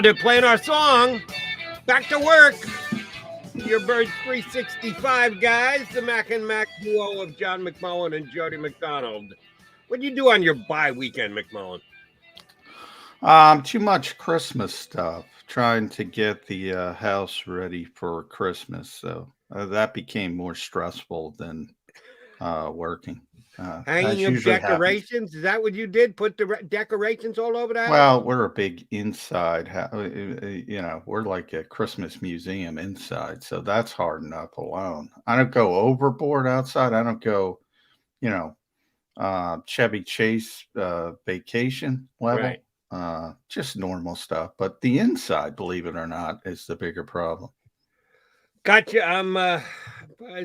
They're playing our song. Back to work. Your Birds 365 guys, the Mac and Mac duo of John McMullen and Jody McDonald. What'd you do on your bye weekend, McMullen? Too much Christmas stuff. Trying to get the house ready for Christmas, so that became more stressful than working. Hanging As of usually happens. decorations? Is that what you did? Put the decorations all over the house? Well, we're a big inside, we're like a Christmas museum inside, so that's hard enough alone. I don't go overboard outside. I don't go, you know, Chevy Chase vacation level. Right. Just normal stuff. But the inside, believe it or not, is the bigger problem. Gotcha. I'm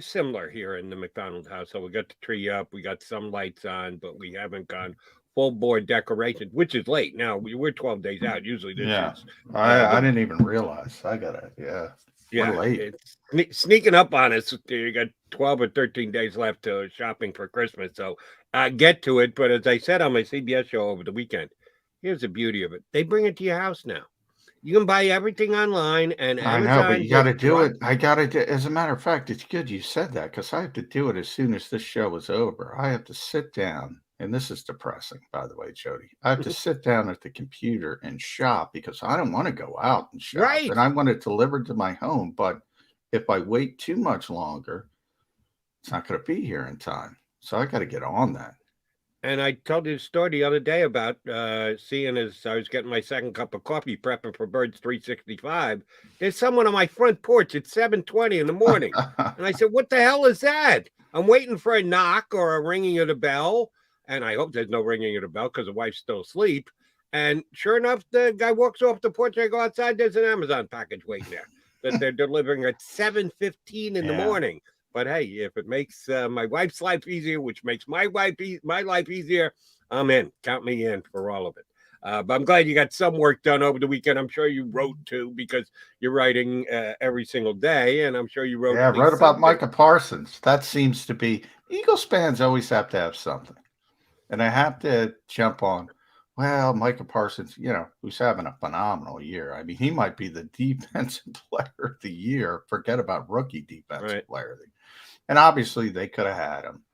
similar here in the McDonald house. So we got the tree up, we got some lights on, but we haven't gone full board decoration, which is late. Now we're 12 days out. Usually this Yeah, is I the didn't even realize. I gotta, yeah, we're yeah, late. it's sneaking up on us. You got 12 or 13 days left to shopping for Christmas. So get to it. But as I said on my CBS show over the weekend, here's the beauty of it. They bring it to your house now. You can buy everything online, and I know, but Amazon you got just to do drop. it. I got to do. As a matter of fact, it's good you said that because I have to do it as soon as this show is over. I have to sit down, and this is depressing, by the way, Jody. I have to sit down at the computer and shop because I don't want to go out and shop, Right. and I want it delivered to my home. But if I wait too much longer, it's not going to be here in time. So I got to get on that. And I told you a story the other day about seeing as I was getting my second cup of coffee, prepping for Birds 365. There's someone on my front porch at 7:20 in the morning, and I said, "What the hell is that?" I'm waiting for a knock or a ringing of the bell, and I hope there's no ringing of the bell because the wife's still asleep. And sure enough, the guy walks off the porch. I go outside. There's an Amazon package waiting there that they're delivering at 7:15 in the Yeah. morning. But hey, if it makes my wife's life easier, which makes my life easier, I'm in. Count me in for all of it. But I'm glad you got some work done over the weekend. I'm sure you wrote too because you're writing every single day, and I'm sure you wrote Yeah, I at wrote least about something. Micah Parsons. That seems to be Eagles fans always have to have something. And I have to jump on, well, Micah Parsons, who's having a phenomenal year. I mean, he might be the defensive player of the year. Forget about rookie defensive Right. player of the year. And obviously they could have had him.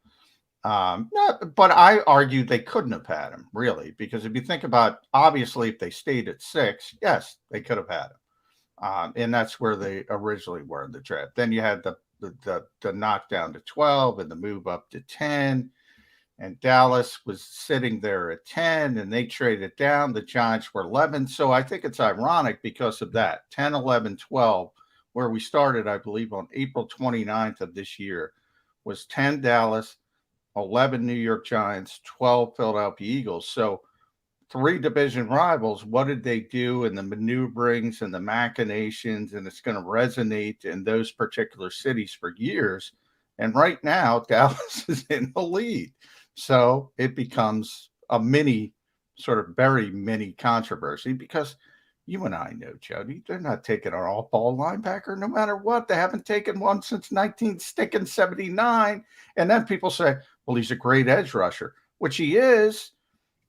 But I argue they couldn't have had him, really, because if you think about, obviously, if they stayed at 6, yes, they could have had him. And that's where they originally were in the draft. Then you had the knockdown to 12 and the move up to 10. And Dallas was sitting there at 10 and they traded down. The Giants were 11. So I think it's ironic because of that 10, 11, 12, where we started, I believe, on April 29th of this year, was 10 Dallas, 11 New York Giants, 12 Philadelphia Eagles. So 3 division rivals, what did they do in the maneuverings and the machinations? And it's going to resonate in those particular cities for years. And right now, Dallas is in the lead. So it becomes a mini, sort of very mini controversy because you and I know, Jody, they're not taking an off ball linebacker no matter what. They haven't taken one since 1979. And then people say, well, he's a great edge rusher, which he is.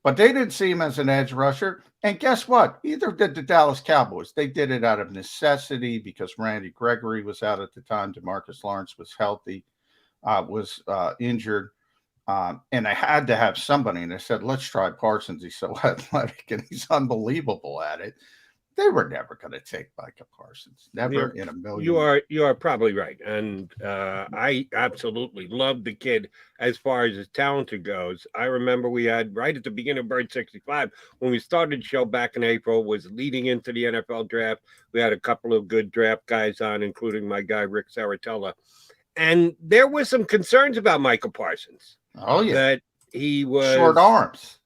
But they didn't see him as an edge rusher. And guess what? Either did the Dallas Cowboys. They did it out of necessity because Randy Gregory was out at the time. DeMarcus Lawrence was healthy, was injured. And I had to have somebody. And I said, let's try Parsons. He's so athletic and he's unbelievable at it. They were never going to take Micah Parsons. Never You're in a you million years. are probably right, and I absolutely love the kid as far as his talent goes. I remember we had right at the beginning of Bird 65 when we started the show back in April, was leading into the NFL draft. We had a couple of good draft guys on, including my guy Rick Saratella, and there were some concerns about Michael Parsons Oh, yeah. that he Short was arms.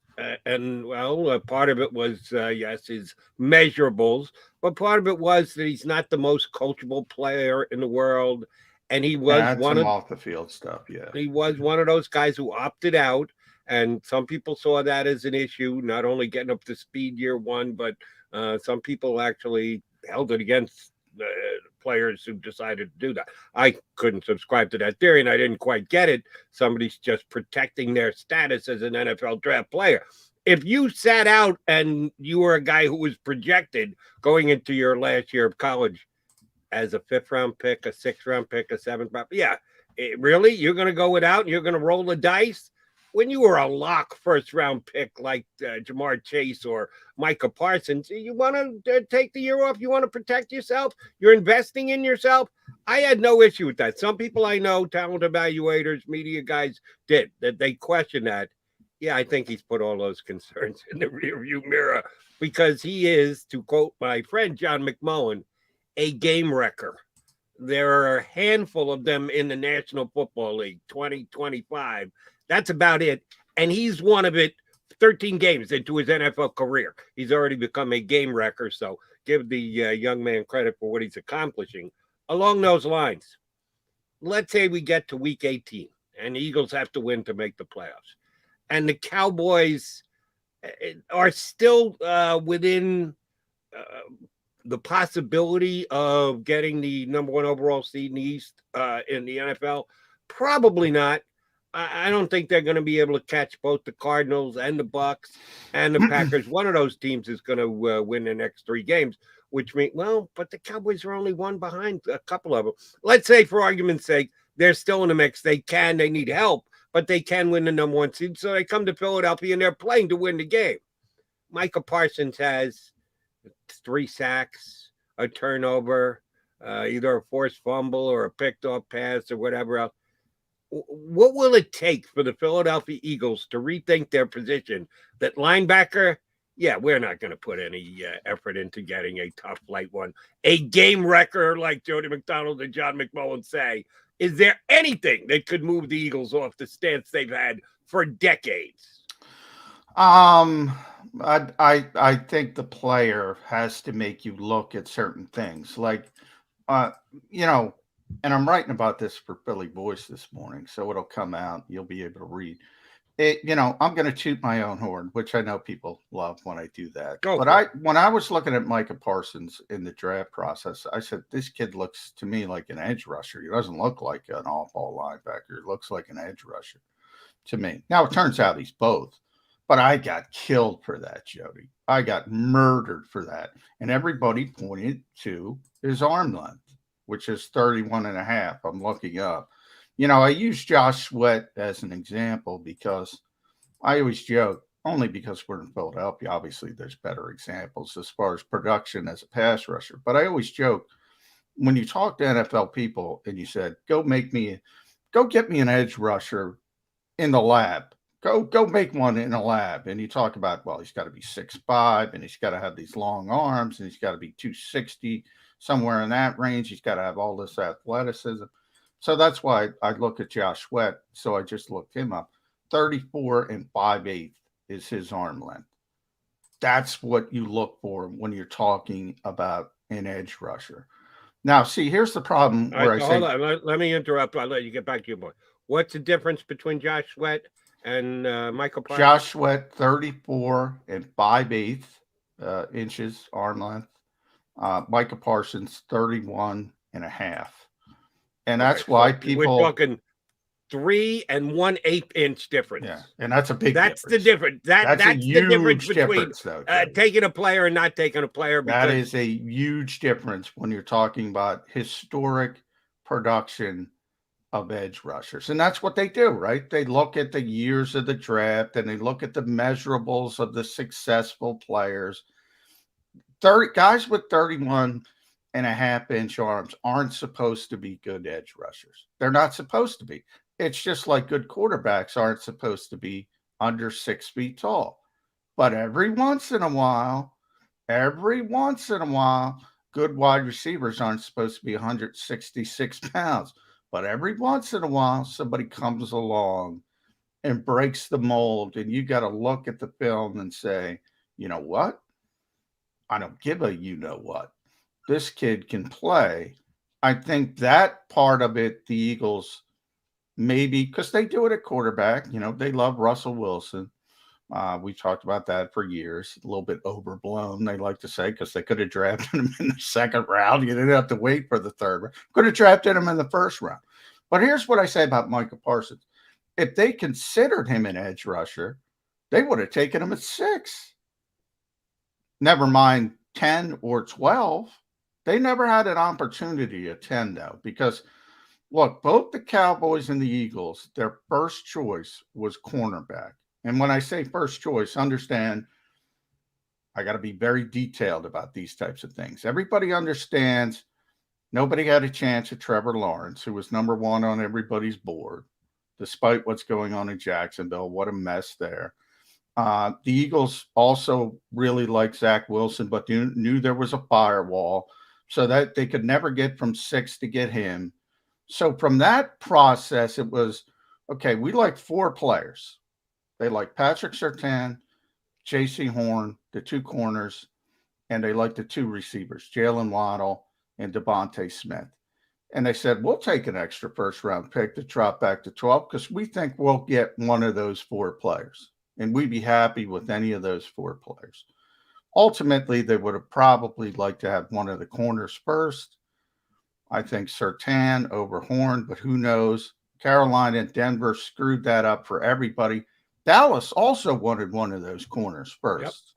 and well, part of it was yes, his measurables, but part of it was that he's not the most coachable player in the world, and And some off the field stuff. Yeah. he was one of those guys who opted out, and some people saw that as an issue, not only getting up to speed year one, but some people actually held it against players who decided to do that. I couldn't subscribe to that theory, and I didn't quite get it. Somebody's just protecting their status as an NFL draft player. if you sat out and you were a guy who was projected going into your last year of college as a 5th-round pick, a 6th-round pick, a 7th-round, yeah, really, you're going to go without, and you're going to roll the dice when you were a lock 1st-round pick like Jamar Chase or Micah Parsons. You want to take the year off. You want to protect yourself. You're investing in yourself. I had no issue with that. Some people I know, talent evaluators, media guys, did that. They question that. Yeah, I think he's put all those concerns in the rearview mirror because he is, to quote my friend John McMullen, a game wrecker. There are a handful of them in the National Football League, 20, 25. That's about it. And he's one of it 13 games into his NFL career. He's already become a game wrecker. So give the young man credit for what he's accomplishing. Along those lines, let's say we get to week 18 and the Eagles have to win to make the playoffs. And the Cowboys are still within the possibility of getting the number 1 overall seed in the East in the NFL. Probably not. I don't think they're going to be able to catch both the Cardinals and the Bucks and the Packers. One of those teams is going to win the next 3 games, which means, well, but the Cowboys are only 1 behind a couple of them. Let's say, for argument's sake, they're still in the mix. They need help, but they can win the number 1 seed. So they come to Philadelphia and they're playing to win the game. Micah Parsons has 3 sacks, a turnover, either a forced fumble or a picked off pass or whatever else. What will it take for the Philadelphia Eagles to rethink their position? That linebacker, yeah, we're not going to put any effort into getting a tough, light one. A game wrecker like Jody McDonald and John McMullen say. Is there anything that could move the Eagles off the stance they've had for decades? I think the player has to make you look at certain things, like, and I'm writing about this for Philly Voice this morning, so it'll come out. You'll be able to read it. I'm going to toot my own horn, which I know people love when I do that. When I was looking at Micah Parsons in the draft process, I said, this kid looks to me like an edge rusher. He doesn't look like an off-ball linebacker. He looks like an edge rusher to me. Now, it turns out he's both. But I got killed for that, Jody. I got murdered for that. And everybody pointed to his arm length, which is 31.5. I'm looking up. I use Josh Sweat as an example because I always joke, only because we're in Philadelphia, obviously there's better examples as far as production as a pass rusher. But I always joke, when you talk to NFL people and you said, go get me an edge rusher in the lab. Go make one in a lab. And you talk about, well, he's got to be 6'5", and he's got to have these long arms, and he's got to be 260, somewhere in that range. He's got to have all this athleticism. So that's why I look at Josh Sweat. So I just looked him up. 34 5/8 is his arm length. That's what you look for when you're talking about an edge rusher. Now, see, here's the problem. Hold on. Let me interrupt. I'll let you get back to your point. What's the difference between Josh Sweat and Michael Parsons? Josh Sweat, 34 5/8 inches arm length. Micah Parsons, 31.5. And that's why people... We're talking 3 1/8 inch difference. Yeah, and that's a big difference. The difference. That's the difference between taking a player and not taking a player. That is a huge difference when you're talking about historic production of edge rushers. And that's what they do, right? They look at the years of the draft and they look at the measurables of the successful players. Guys with 31.5-inch arms aren't supposed to be good edge rushers. They're not supposed to be. It's just like good quarterbacks aren't supposed to be under 6 feet tall. But every once in a while, good wide receivers aren't supposed to be 166 pounds. But every once in a while, somebody comes along and breaks the mold, and you got to look at the film and say, you know what? I don't give a you know what. This kid can play. I think that part of it, the Eagles, maybe, because they do it at quarterback. They love Russell Wilson. We talked about that for years. A little bit overblown, they like to say, because they could have drafted him in the 2nd round. You didn't have to wait for the 3rd round. Could have drafted him in the 1st round. But here's what I say about Micah Parsons. If they considered him an edge rusher, they would have taken him at 6. Never mind 10 or 12. They never had an opportunity at 10, though, because look, both the Cowboys and the Eagles, their first choice was cornerback. And when I say first choice, understand I got to be very detailed about these types of things. Everybody understands nobody had a chance at Trevor Lawrence, who was number 1 on everybody's board, despite what's going on in Jacksonville. What a mess there. The Eagles also really liked Zach Wilson, but knew there was a firewall so that they could never get from 6 to get him. So from that process, it was, okay, we like 4 players. They like Patrick Surtain, J.C. Horn, the 2 corners, and they like the 2 receivers, Jalen Waddle and Devontae Smith. And they said, we'll take an extra first-round pick to drop back to 12 because we think we'll get one of those 4 players. And we'd be happy with any of those 4 players. Ultimately, they would have probably liked to have one of the corners first. I think Surtain over Horn, but who knows? Carolina and Denver screwed that up for everybody. Dallas also wanted one of those corners first.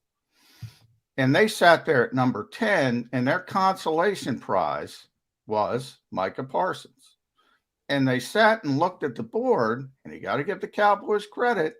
Yep. And they sat there at number 10, and their consolation prize was Micah Parsons. And they sat and looked at the board, and you got to give the Cowboys credit.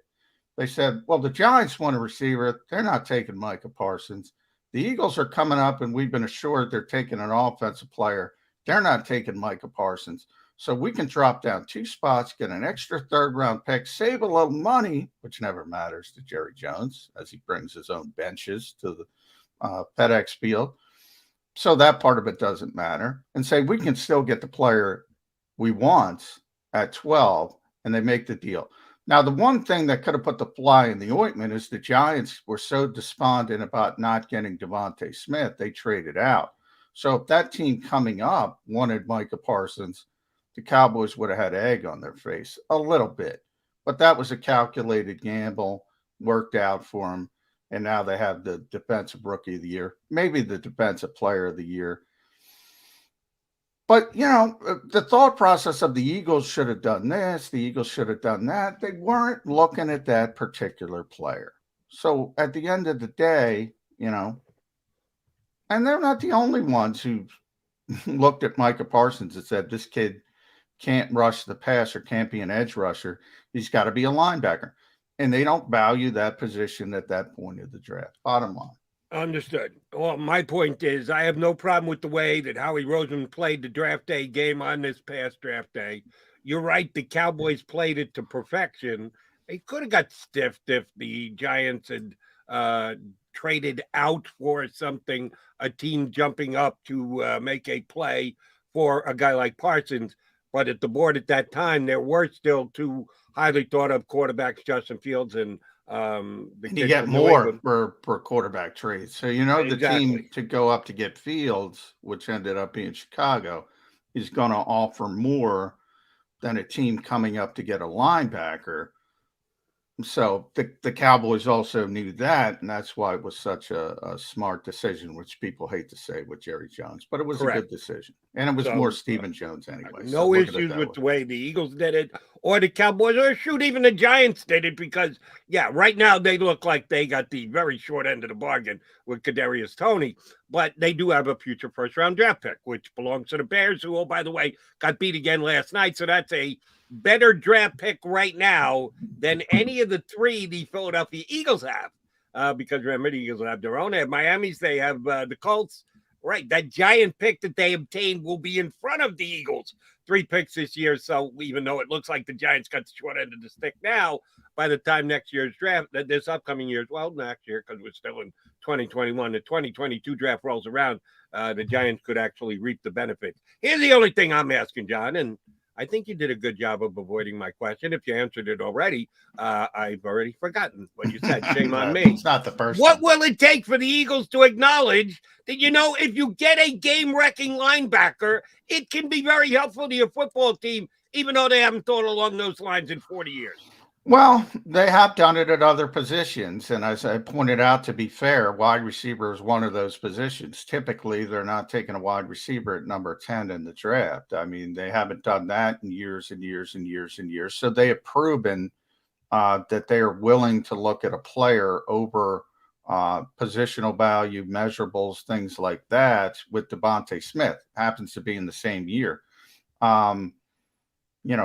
They said, well, the Giants want a receiver. They're not taking Micah Parsons. The Eagles are coming up, and we've been assured they're taking an offensive player. They're not taking Micah Parsons. So we can drop down 2 spots, get an extra 3rd-round pick, save a little money, which never matters to Jerry Jones as he brings his own benches to the FedEx Field. So that part of it doesn't matter. And say we can still get the player we want at 12, and they make the deal. Now, the one thing that could have put the fly in the ointment is the Giants were so despondent about not getting Devontae Smith, they traded out. So if that team coming up wanted Micah Parsons, the Cowboys would have had egg on their face a little bit. But that was a calculated gamble, worked out for them, and now they have the Defensive Rookie of the Year, maybe the Defensive Player of the Year. But, the thought process of the Eagles should have done this, the Eagles should have done that. They weren't looking at that particular player. So at the end of the day, and they're not the only ones who looked at Micah Parsons and said, this kid can't rush the passer, can't be an edge rusher. He's got to be a linebacker. And they don't value that position at that point of the draft. Bottom line. Understood. Well, my point is I have no problem with the way that Howie Roseman played the draft day game on this past draft day. You're right. The Cowboys played it to perfection. They could have got stiffed if the Giants had traded out for something, a team jumping up to make a play for a guy like Parsons. But at the board at that time, there were still 2 highly thought of quarterbacks, Justin Fields and you get more for quarterback trades. So, exactly. The team to go up to get Fields, which ended up being Chicago, is going to offer more than a team coming up to get a linebacker. So the Cowboys also knew that, and that's why it was such a smart decision, which people hate to say with Jerry Jones, but it was Correct. a good decision. And it was more Stephen Jones anyway. No issues with the way the Eagles did it or the Cowboys, or shoot, even the Giants did it because, right now they look like they got the very short end of the bargain with Kadarius Toney, but they do have a future first-round draft pick, which belongs to the Bears, who, oh, by the way, got beat again last night, so that's a better draft pick right now than any of the 3 the Philadelphia Eagles have, because remember, the Eagles have their own. They have Miami's, they have the Colts. Right, that giant pick that they obtained will be in front of the Eagles. 3 picks this year, so even though it looks like the Giants got the short end of the stick now, by the time next year's draft, this upcoming year's, well, next year, because we're still in 2021, the 2022 draft rolls around, the Giants could actually reap the benefits. Here's the only thing I'm asking, John, and I think you did a good job of avoiding my question. If you answered it already, I've already forgotten what you said. Shame on me. It's not the first. What will it take for the Eagles to acknowledge that, if you get a game-wrecking linebacker, it can be very helpful to your football team, even though they haven't thought along those lines in 40 years? Well, they have done it at other positions. And as I pointed out, to be fair, wide receiver is one of those positions. Typically, they're not taking a wide receiver at number 10 in the draft. I mean, they haven't done that in years and years and years and years. So they have proven that they are willing to look at a player over positional value, measurables, things like that. With Devontae Smith, happens to be in the same year.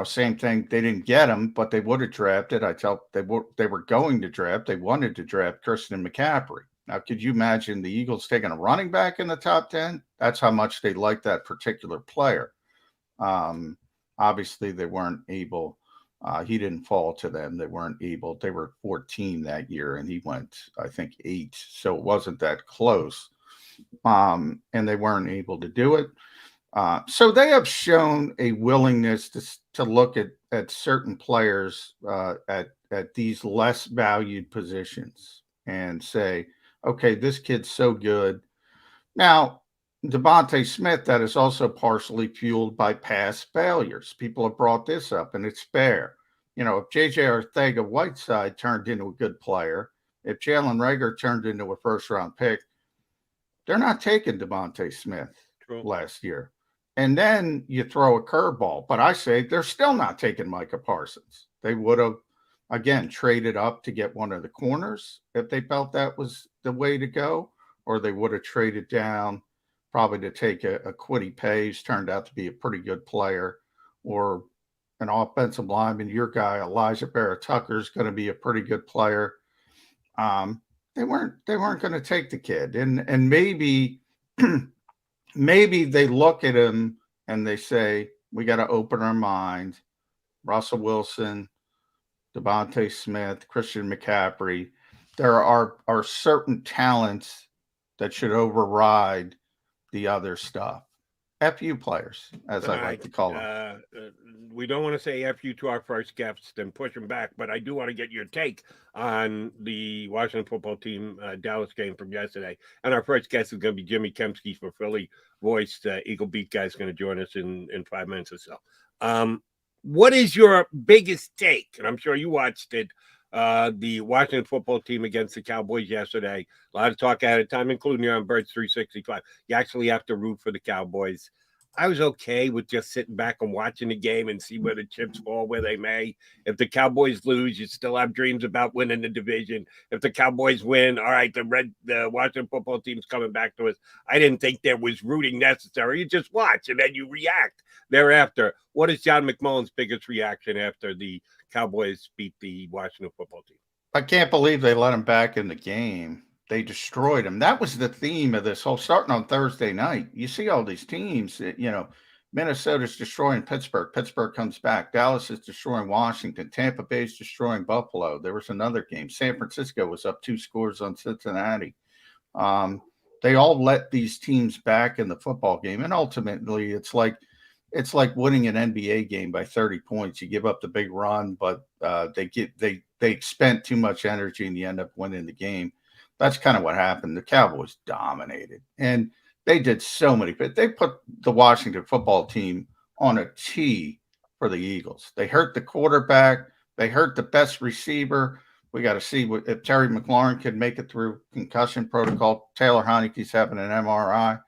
Same thing. They didn't get him, but they would have drafted. They were going to draft. They wanted to draft Christian McCaffrey. Now, could you imagine the Eagles taking a running back in the top 10? That's how much they liked that particular player. Obviously, they weren't able. He didn't fall to them. They weren't able. They were 14 that year, and he went, I think, 8. So it wasn't that close. And they weren't able to do it. So they have shown a willingness to look at certain players at these less valued positions and say, okay, this kid's so good. Now, Devontae Smith, that is also partially fueled by past failures. People have brought this up, and it's fair. If J.J. Arcega-Whiteside turned into a good player, if Jalen Reagor turned into a first-round pick, they're not taking Devontae Smith last year. And then you throw a curveball. But I say they're still not taking Micah Parsons. They would have, again, traded up to get one of the corners if they felt that was the way to go, or they would have traded down probably to take a Kwity Paye, who's turned out to be a pretty good player, or an offensive lineman. Your guy, Elijah Barrett-Tucker, is going to be a pretty good player. They weren't going to take the kid. And maybe maybe they look at him and they say, we got to open our mind. Russell Wilson, Devontae Smith, Christian McCaffrey. There are certain talents that should override the other stuff. FU players, as I like to call them. We don't want to say FU to our first guest and push them back, but I do want to get your take on the Washington football team Dallas game from yesterday. And our first guest is going to be Jimmy Kempski for Philly voiced. Eagle Beat guy is going to join us in 5 minutes or so. What is your biggest take? And I'm sure you watched it. The Washington football team against the Cowboys yesterday. A lot of talk at a time, including here on Birds 365. You actually have to root for the Cowboys. I was okay with just sitting back and watching the game and see where the chips fall, where they may. If the Cowboys lose, you still have dreams about winning the division. If the Cowboys win, all right, the Washington football team's coming back to us. I didn't think there was rooting necessary. You just watch and then you react thereafter. What is John McMullen's biggest reaction after the Cowboys beat the Washington football team? I can't believe they let him back in the game. They destroyed him. That was the theme of this whole, starting on Thursday night. You see all these teams, Minnesota's destroying Pittsburgh. Pittsburgh comes back. Dallas is destroying Washington. Tampa Bay is destroying Buffalo. There was another game. San Francisco was up 2 scores on Cincinnati. They all let these teams back in the football game. And ultimately, it's like winning an NBA game by 30 points. You give up the big run, but they spent too much energy and you end up winning the game. That's kind of what happened. The Cowboys dominated, and they did so many. But they put the Washington football team on a tee for the Eagles. They hurt the quarterback. They hurt the best receiver. We got to see if Terry McLaurin can make it through concussion protocol. Taylor Heineke's having an MRI.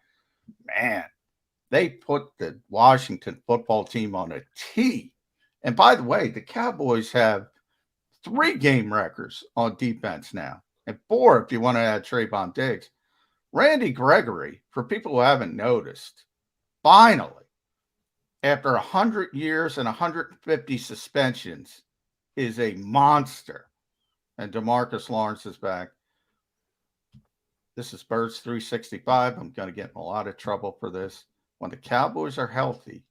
Man, they put the Washington football team on a tee. And by the way, the Cowboys have 3 game records on defense now. And 4, if you want to add Trayvon Diggs. Randy Gregory, for people who haven't noticed, finally, after 100 years and 150 suspensions, is a monster. And DeMarcus Lawrence is back. This is Birds 365. I'm going to get in a lot of trouble for this. When the Cowboys are healthy,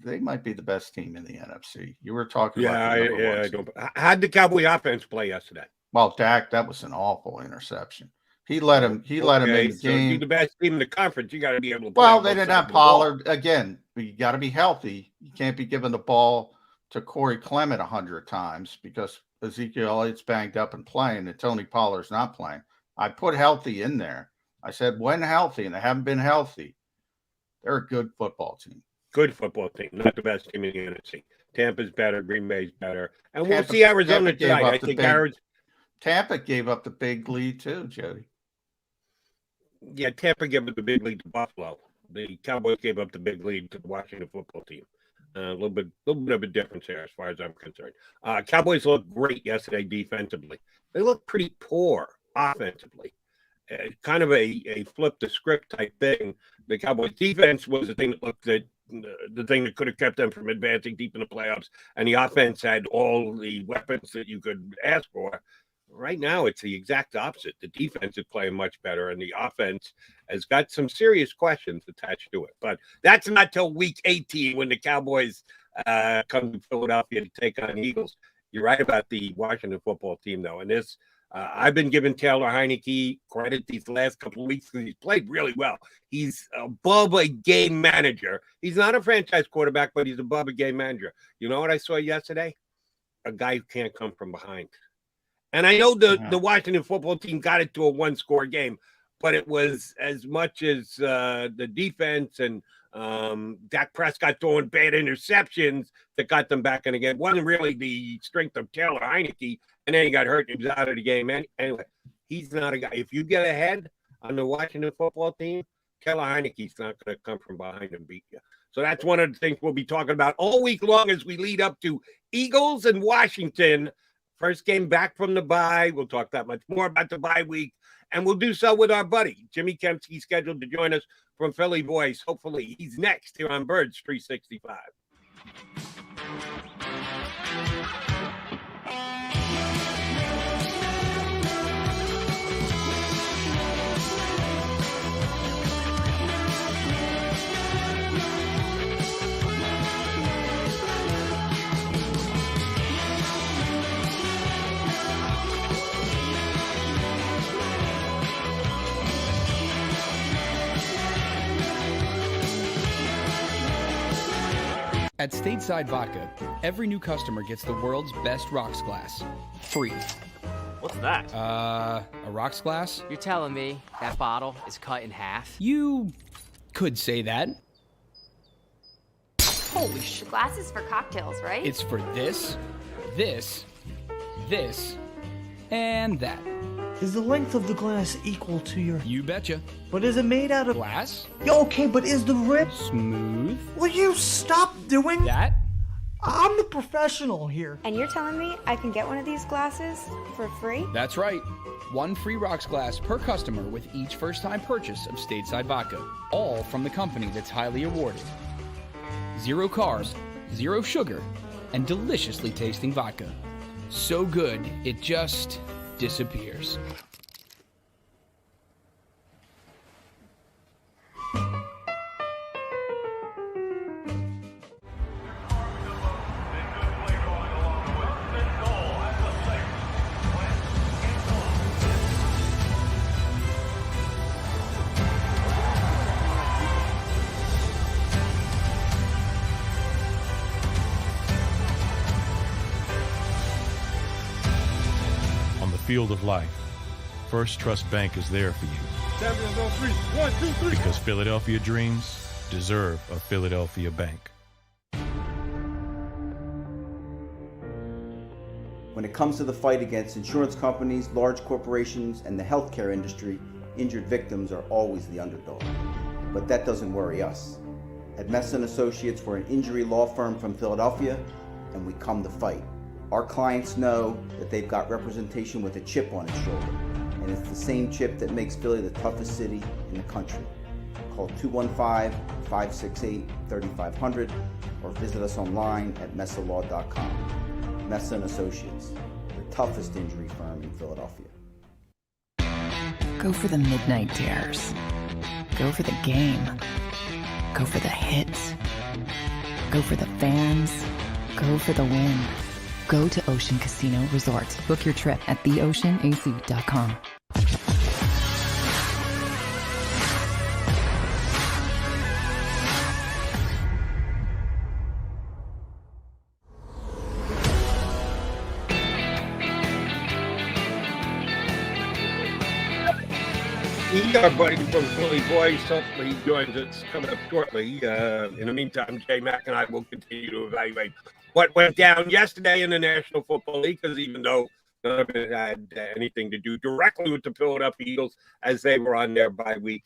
they might be the best team in the NFC. You were talking about the number one. How'd the Cowboy offense play yesterday? Well, Dak, that was an awful interception. He let him in the game. You're the best team in the conference. You got to be able to play. Well, they didn't have Pollard. Again, you got to be healthy. You can't be giving the ball to Corey Clement 100 times because Ezekiel Elliott's banged up and playing, and Tony Pollard's not playing. I put healthy in there. I said when healthy, and they haven't been healthy. They're a good football team. Good football team, not the best team in the NFC. Tampa's better, Green Bay's better, and we'll see Arizona tonight. I think Tampa gave up the big lead too, Jody. Yeah, Tampa gave up the big lead to Buffalo. The Cowboys gave up the big lead to the Washington football team. A little bit of a difference there as far as I'm concerned. Cowboys looked great yesterday defensively. They looked pretty poor offensively. Kind of a flip the script type thing. The Cowboys defense was the thing that looked at the thing that could have kept them from advancing deep in the playoffs, and the offense had all the weapons that you could ask for. Right now, it's the exact opposite. The defense is playing much better, and the offense has got some serious questions attached to it. But that's not till week 18 when the Cowboys come to Philadelphia to take on the Eagles. You're right about the Washington football team, though. And this, I've been giving Taylor Heineke credit these last couple of weeks because he's played really well. He's above a game manager. He's not a franchise quarterback, but he's above a game manager. You know what I saw yesterday? A guy who can't come from behind. And I know the Washington football team got it to a one-score game, but it was as much as the defense and Dak Prescott throwing bad interceptions that got them back in again. It wasn't really the strength of Taylor Heineke, and then he got hurt and he was out of the game. Anyway, he's not a guy. If you get ahead on the Washington football team, Taylor Heineke's not going to come from behind and beat you. So that's one of the things we'll be talking about all week long as we lead up to Eagles and Washington. First game back from the bye. We'll talk that much more about the bye week. And we'll do so with our buddy, Jimmy Kelsey, scheduled to join us from Philly Voice. Hopefully he's next here on Birds 365. At Stateside Vodka, every new customer gets the world's best rocks glass, free. What's that? A rocks glass? You're telling me that bottle is cut in half? You could say that. Holy shit. Glasses for cocktails, right? It's for this, this, and that. Is the length of the glass equal to your... You betcha. But is it made out of... Glass? Yeah, okay, but is the rip... Smooth? Will you stop doing... That? I'm the professional here. And you're telling me I can get one of these glasses for free? That's right. One free rocks glass per customer with each first-time purchase of Stateside Vodka. All from the company that's highly awarded. 0 carbs, 0 sugar, and deliciously tasting vodka. So good, it just disappears. Field of life, First Trust Bank is there for you. Champions on 3. 1, 2, 3. Because Philadelphia dreams deserve a Philadelphia bank. When it comes to the fight against insurance companies, large corporations, and the healthcare industry, injured victims are always the underdog. But that doesn't worry us. At Messa & Associates, we're an injury law firm from Philadelphia, and we come to fight. Our clients know that they've got representation with a chip on its shoulder, and it's the same chip that makes Philly the toughest city in the country. Call 215-568-3500 or visit us online at messalaw.com. Messa & Associates, the toughest injury firm in Philadelphia. Go for the midnight dares. Go for the game. Go for the hits. Go for the fans. Go for the win. Go to Ocean Casino Resort. Book your trip at theoceanac.com. Our buddy from Philly Voice, hopefully he joins us coming up shortly. In the meantime, J Mac and I will continue to evaluate what went down yesterday in the National Football League, because even though none of it had anything to do directly with the Philadelphia Eagles as they were on their bye week,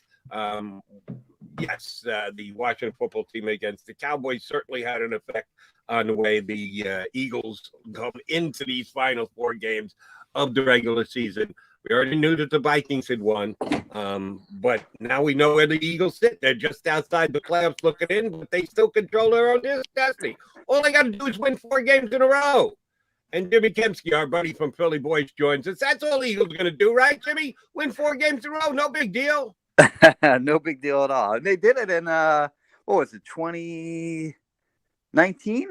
yes, the Washington football team against the Cowboys certainly had an effect on the way the Eagles come into these final 4 games of the regular season. We already knew that the Vikings had won, but now we know where the Eagles sit. They're just outside the playoffs looking in, but they still control their own destiny. All they got to do is win 4 games in a row. And Jimmy Kempski, our buddy from Philly Boys, joins us. That's all the Eagles are going to do, right, Jimmy? Win 4 games in a row, no big deal. No big deal at all. And they did it in, what was it, 2019?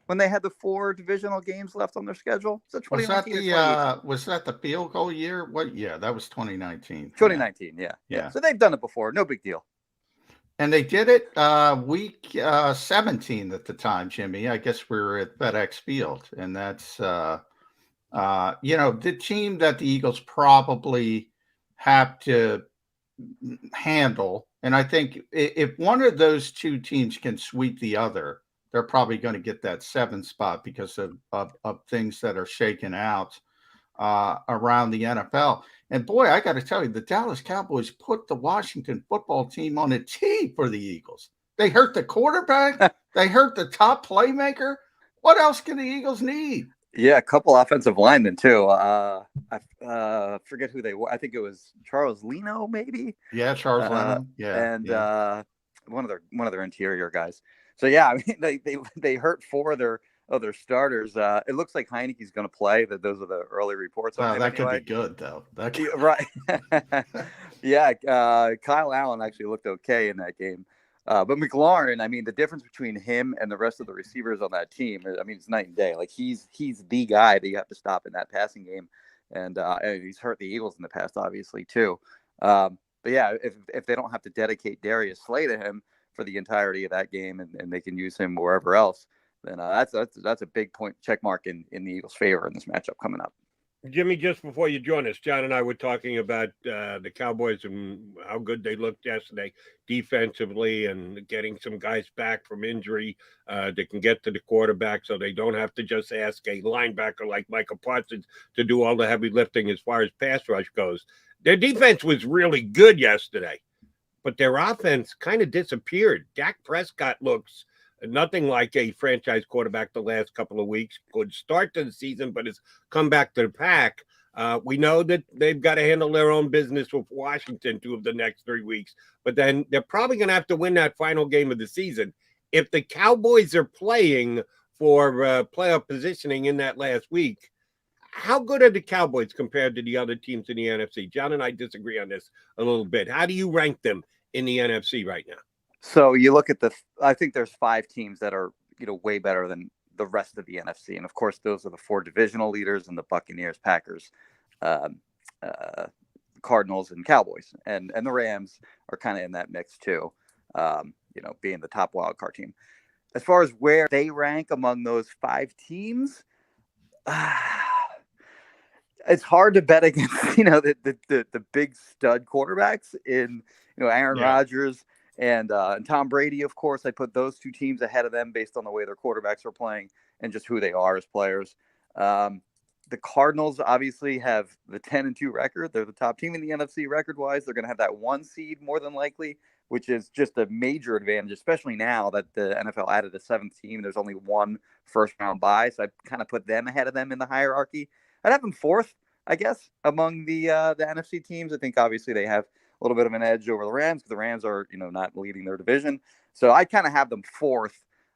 When they had the 4 divisional games left on their schedule? Was that the field goal year? What? Yeah, that was 2019. 2019, yeah. So they've done it before. No big deal. And they did it week 17 at the time, Jimmy. I guess we were at FedEx Field. And that's, the team that the Eagles probably have to handle. And I think if one of those 2 teams can sweep the other, they're probably going to get that 7th spot because of things that are shaken out around the NFL. And boy, I got to tell you, the Dallas Cowboys put the Washington football team on a tee for the Eagles. They hurt the quarterback. They hurt the top playmaker. What else can the Eagles need? Yeah, a couple offensive linemen too. I forget who they were. I think it was Charles Leno, maybe. Yeah, Charles Leno. Yeah, and one of their interior guys. So yeah, I mean they hurt 4 of their starters. It looks like Heineke's going to play. Those are the early reports. Wow, that could be good though. Right. Yeah, Kyle Allen actually looked okay in that game. But McLaurin, I mean, the difference between him and the rest of the receivers on that team, I mean, it's night and day. Like he's the guy that you have to stop in that passing game, and he's hurt the Eagles in the past, obviously too. But yeah, if they don't have to dedicate Darius Slay to him for the entirety of that game, and they can use him wherever else, then that's a big point check mark in the Eagles' favor in this matchup coming up. Jimmy, just before you join us, John and I were talking about the Cowboys and how good they looked yesterday defensively and getting some guys back from injury that can get to the quarterback so they don't have to just ask a linebacker like Michael Parsons to do all the heavy lifting as far as pass rush goes. Their defense was really good yesterday, but their offense kind of disappeared. Dak Prescott looks nothing like a franchise quarterback the last couple of weeks. Good start to the season, but has come back to the pack. We know that they've got to handle their own business with Washington 2 of the next 3 weeks, but then they're probably going to have to win that final game of the season. If the Cowboys are playing for playoff positioning in that last week, how good are the Cowboys compared to the other teams in the NFC? John and I disagree on this a little bit. How do you rank them in the NFC right now? So you look at I think there's 5 teams that are, way better than the rest of the NFC. And of course, those are the 4 divisional leaders and the Buccaneers, Packers, Cardinals, and Cowboys. And the Rams are kind of in that mix too, being the top wild card team. As far as where they rank among those 5 teams, it's hard to bet against, the big stud quarterbacks in, Aaron Rodgers and Tom Brady. Of course, I put those 2 teams ahead of them based on the way their quarterbacks are playing and just who they are as players. The Cardinals obviously have the 10-2 record. They're the top team in the NFC record-wise. They're going to have that 1 seed more than likely, which is just a major advantage, especially now that the NFL added a 7th team. There's only 1 first-round bye, so I kind of put them ahead of them in the hierarchy. I'd have them 4th, I guess, among the NFC teams. I think obviously they have a little bit of an edge over the Rams because the Rams are, not leading their division. So I kind of have them 4th.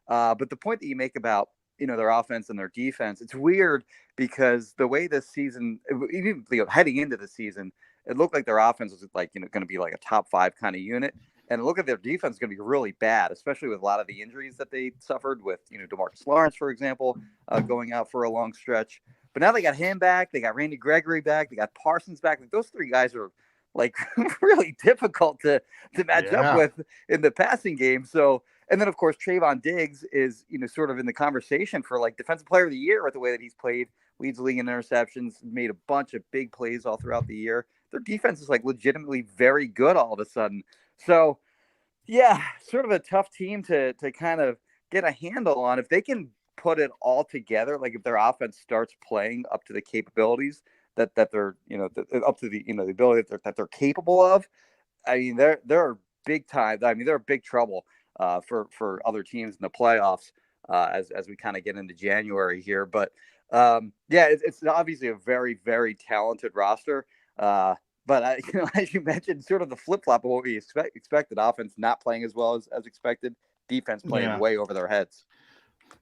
But the point that you make about, their offense and their defense, it's weird because the way this season, even heading into the season, it looked like their offense was like, going to be like a top 5 kind of unit. And it looked like their defense is going to be really bad, especially with a lot of the injuries that they suffered with, DeMarcus Lawrence, for example, going out for a long stretch. But now they got him back. They got Randy Gregory back. They got Parsons back. Like those 3 guys are like really difficult to match up with in the passing game. So, and then of course, Trayvon Diggs is, sort of in the conversation for like defensive player of the year with the way that he's played, leads the league in interceptions, made a bunch of big plays all throughout the year. Their defense is like legitimately very good all of a sudden. So yeah, sort of a tough team to kind of get a handle on. If they can put it all together, like if their offense starts playing up to the capabilities that they're, up to the, the ability that they're capable of. I mean, they're big time. I mean, they're big trouble for other teams in the playoffs as we kind of get into January here. But it's obviously a very, very talented roster. But as you mentioned, sort of the flip flop of what we expected: offense not playing as well as expected, defense playing way over their heads.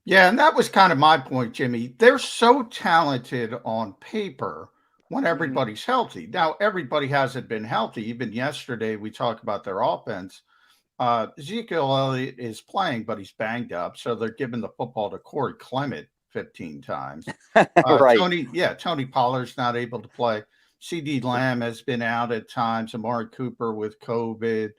Yeah, and that was kind of my point, Jimmy. They're so talented on paper when everybody's healthy. Now, everybody hasn't been healthy. Even yesterday, we talked about their offense. Ezekiel Elliott is playing, but he's banged up, so they're giving the football to Corey Clement 15 times. Right. Tony Pollard's not able to play. CD Lamb has been out at times. Amari Cooper with COVID.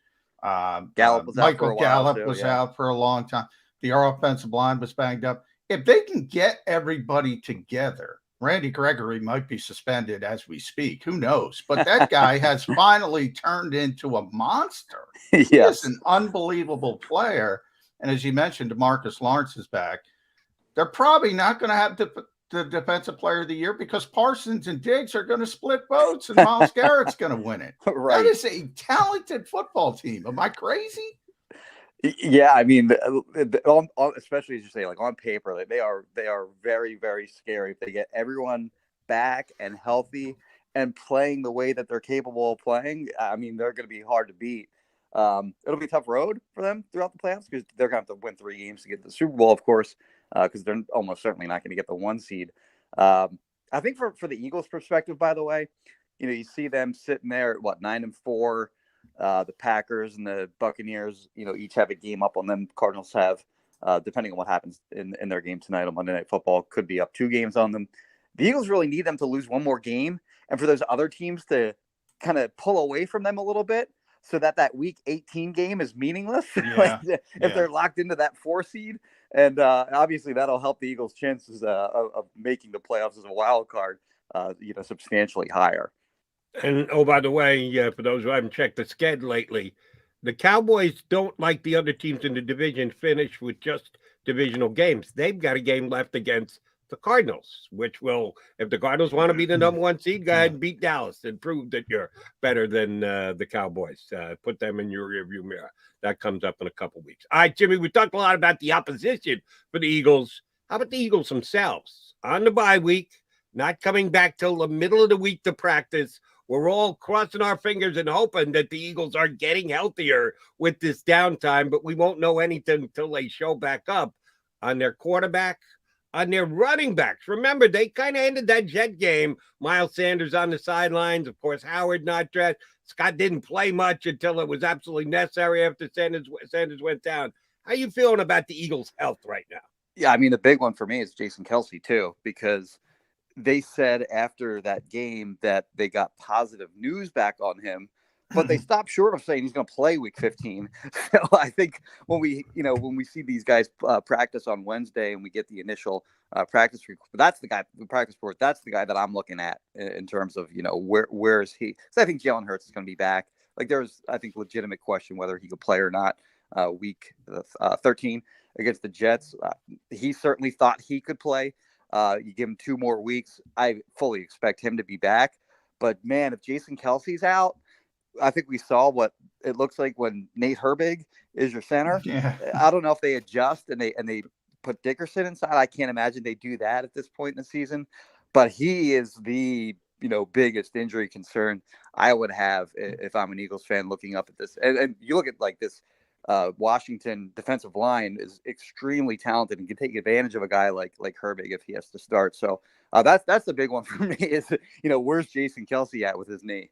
Gallup was Michael out for a while Gallup too, was out for a long time. The offensive line was banged up. If they can get everybody together, Randy Gregory might be suspended as we speak. Who knows? But that guy has finally turned into a monster. Yes. He is an unbelievable player. And as you mentioned, DeMarcus Lawrence is back. They're probably not going to have the defensive player of the year because Parsons and Diggs are going to split votes and Myles Garrett's going to win it. Right. That is a talented football team. Am I crazy? Yeah, I mean, especially as you say, like on paper, like they are very, very scary if they get everyone back and healthy and playing the way that they're capable of playing. I mean, they're going to be hard to beat. It'll be a tough road for them throughout the playoffs because they're going to have to win 3 games to get to the Super Bowl, of course, because they're almost certainly not going to get the 1 seed. I think for the Eagles' perspective, by the way, you see them sitting there at 9-4. The Packers and the Buccaneers, each have a game up on them. Cardinals have, depending on what happens in their game tonight on Monday Night Football, could be up 2 games on them. The Eagles really need them to lose 1 more game and for those other teams to kind of pull away from them a little bit so that Week 18 game is meaningless. If they're locked into that 4 seed. And obviously that'll help the Eagles' chances of making the playoffs as a wild card, substantially higher. And, oh, by the way, for those who haven't checked the schedule lately, the Cowboys don't, like the other teams in the division, finish with just divisional games. They've got a game left against the Cardinals, which will, if the Cardinals want to be the number 1 seed, go ahead and beat Dallas and prove that you're better than the Cowboys. Put them in your rearview mirror. That comes up in a couple weeks. All right, Jimmy, we talked a lot about the opposition for the Eagles. How about the Eagles themselves? On the bye week, not coming back till the middle of the week to practice. We're all crossing our fingers and hoping that the Eagles are getting healthier with this downtime, but we won't know anything until they show back up on their quarterback, on their running backs. Remember, they kind of ended that Jet game. Miles Sanders on the sidelines. Of course, Howard not dressed. Scott didn't play much until it was absolutely necessary after Sanders went down. How are you feeling about the Eagles' health right now? Yeah, I mean, the big one for me is Jason Kelsey, too, because they said after that game that they got positive news back on him, but they stopped short of saying he's going to play Week 15. So I think when we see these guys practice on Wednesday and we get the initial practice report, that's the guy, the practice report. That's the guy that I'm looking at in terms of where is he? So I think Jalen Hurts is going to be back. Like there's, I think, legitimate question whether he could play or not. Week 13 against the Jets, he certainly thought he could play. You give him 2 more weeks, I fully expect him to be back. But man, if Jason Kelsey's out, I think we saw what it looks like when Nate Herbig is your center. Yeah. I don't know if they adjust and they put Dickerson inside. I can't imagine they do that at this point in the season. But he is the biggest injury concern I would have if I'm an Eagles fan looking up at this. And you look at like this. Washington defensive line is extremely talented and can take advantage of a guy like Herbig if he has to start. So that's the big one for me is, where's Jason Kelsey at with his knee?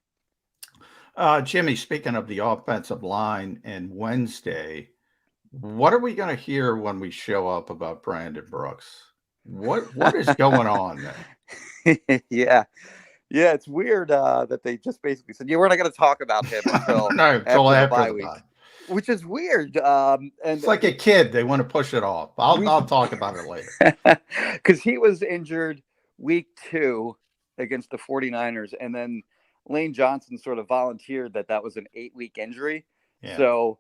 Jimmy, speaking of the offensive line and Wednesday, what are we going to hear when we show up about Brandon Brooks? What is going on there? Yeah, it's weird that they just basically said, we're not going to talk about him until after the bye. Which is weird. And it's like a kid. They want to push it off. I'll talk about it later. Because he was injured Week 2 against the 49ers. And then Lane Johnson sort of volunteered that was an 8-week injury. Yeah. So,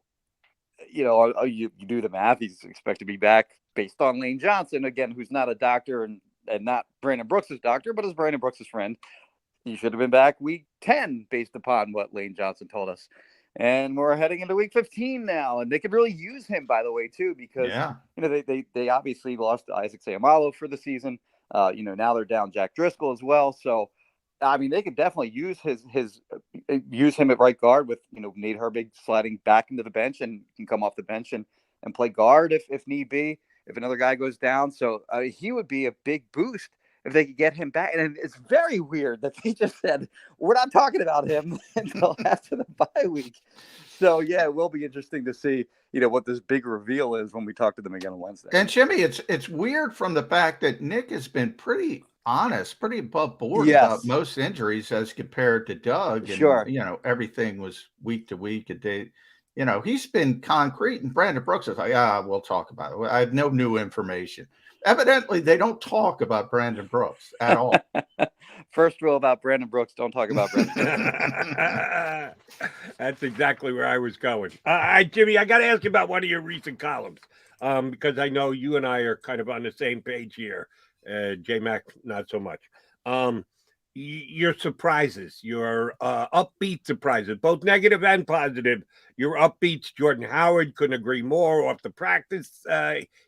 you do the math. He's expected to be back based on Lane Johnson, again, who's not a doctor and not Brandon Brooks' doctor, but is Brandon Brooks' friend. He should have been back Week 10 based upon what Lane Johnson told us. And we're heading into week 15 now, and they could really use him, by the way, too, because they obviously lost Isaac Seumalo for the season. Now they're down Jack Driscoll as well. So, I mean, they could definitely use use him at right guard with Nate Herbig sliding back into the bench and can come off the bench and play guard if need be, if another guy goes down. So he would be a big boost if they could get him back. And it's very weird that they just said, we're not talking about him until after the bye week. So, yeah, it will be interesting to see, what this big reveal is when we talk to them again on Wednesday. And, Jimmy, it's weird from the fact that Nick has been pretty honest, pretty above board about most injuries as compared to Doug. And, everything was week to week, a day. He's been concrete, and Brandon Brooks is like, we'll talk about it. I have no new information. Evidently, they don't talk about Brandon Brooks at all. First rule about Brandon Brooks, don't talk about Brandon Brooks. That's exactly where I was going. Jimmy, I got to ask you about one of your recent columns because I know you and I are kind of on the same page here. J-Mac, not so much. Your surprises, your upbeat surprises, both negative and positive. Your upbeats, Jordan Howard, couldn't agree more, off the practice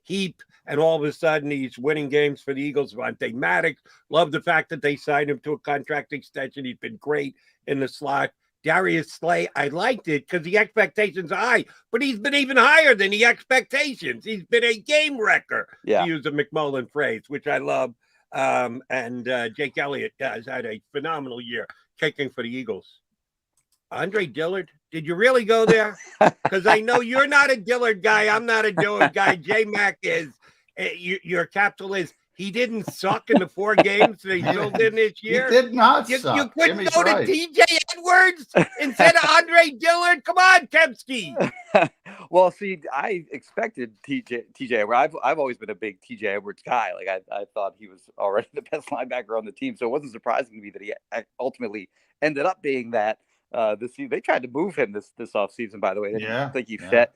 heap, and all of a sudden he's winning games for the Eagles. Vontae Maddox, love the fact that they signed him to a contract extension. He's been great in the slot. Darius Slay, I liked it because the expectations are high, but he's been even higher than the expectations. He's been a game wrecker, to use a McMullen phrase, which I love. And Jake Elliott has had a phenomenal year kicking for the Eagles. Andre Dillard, did you really go there? Because I know you're not a Dillard guy. I'm not a Dillard guy. J-Mac is. Your capital is. He didn't suck in the 4 games that he filled in this year. He did not suck. You couldn't go to TJ Edwards instead of Andre Dillard? Come on, Kemsky. Well, see, I expected TJ Edwards. I've always been a big TJ Edwards guy. Like I thought he was already the best linebacker on the team. So it wasn't surprising to me that he ultimately ended up being that this season. They tried to move him this offseason, by the way. They didn't think he fit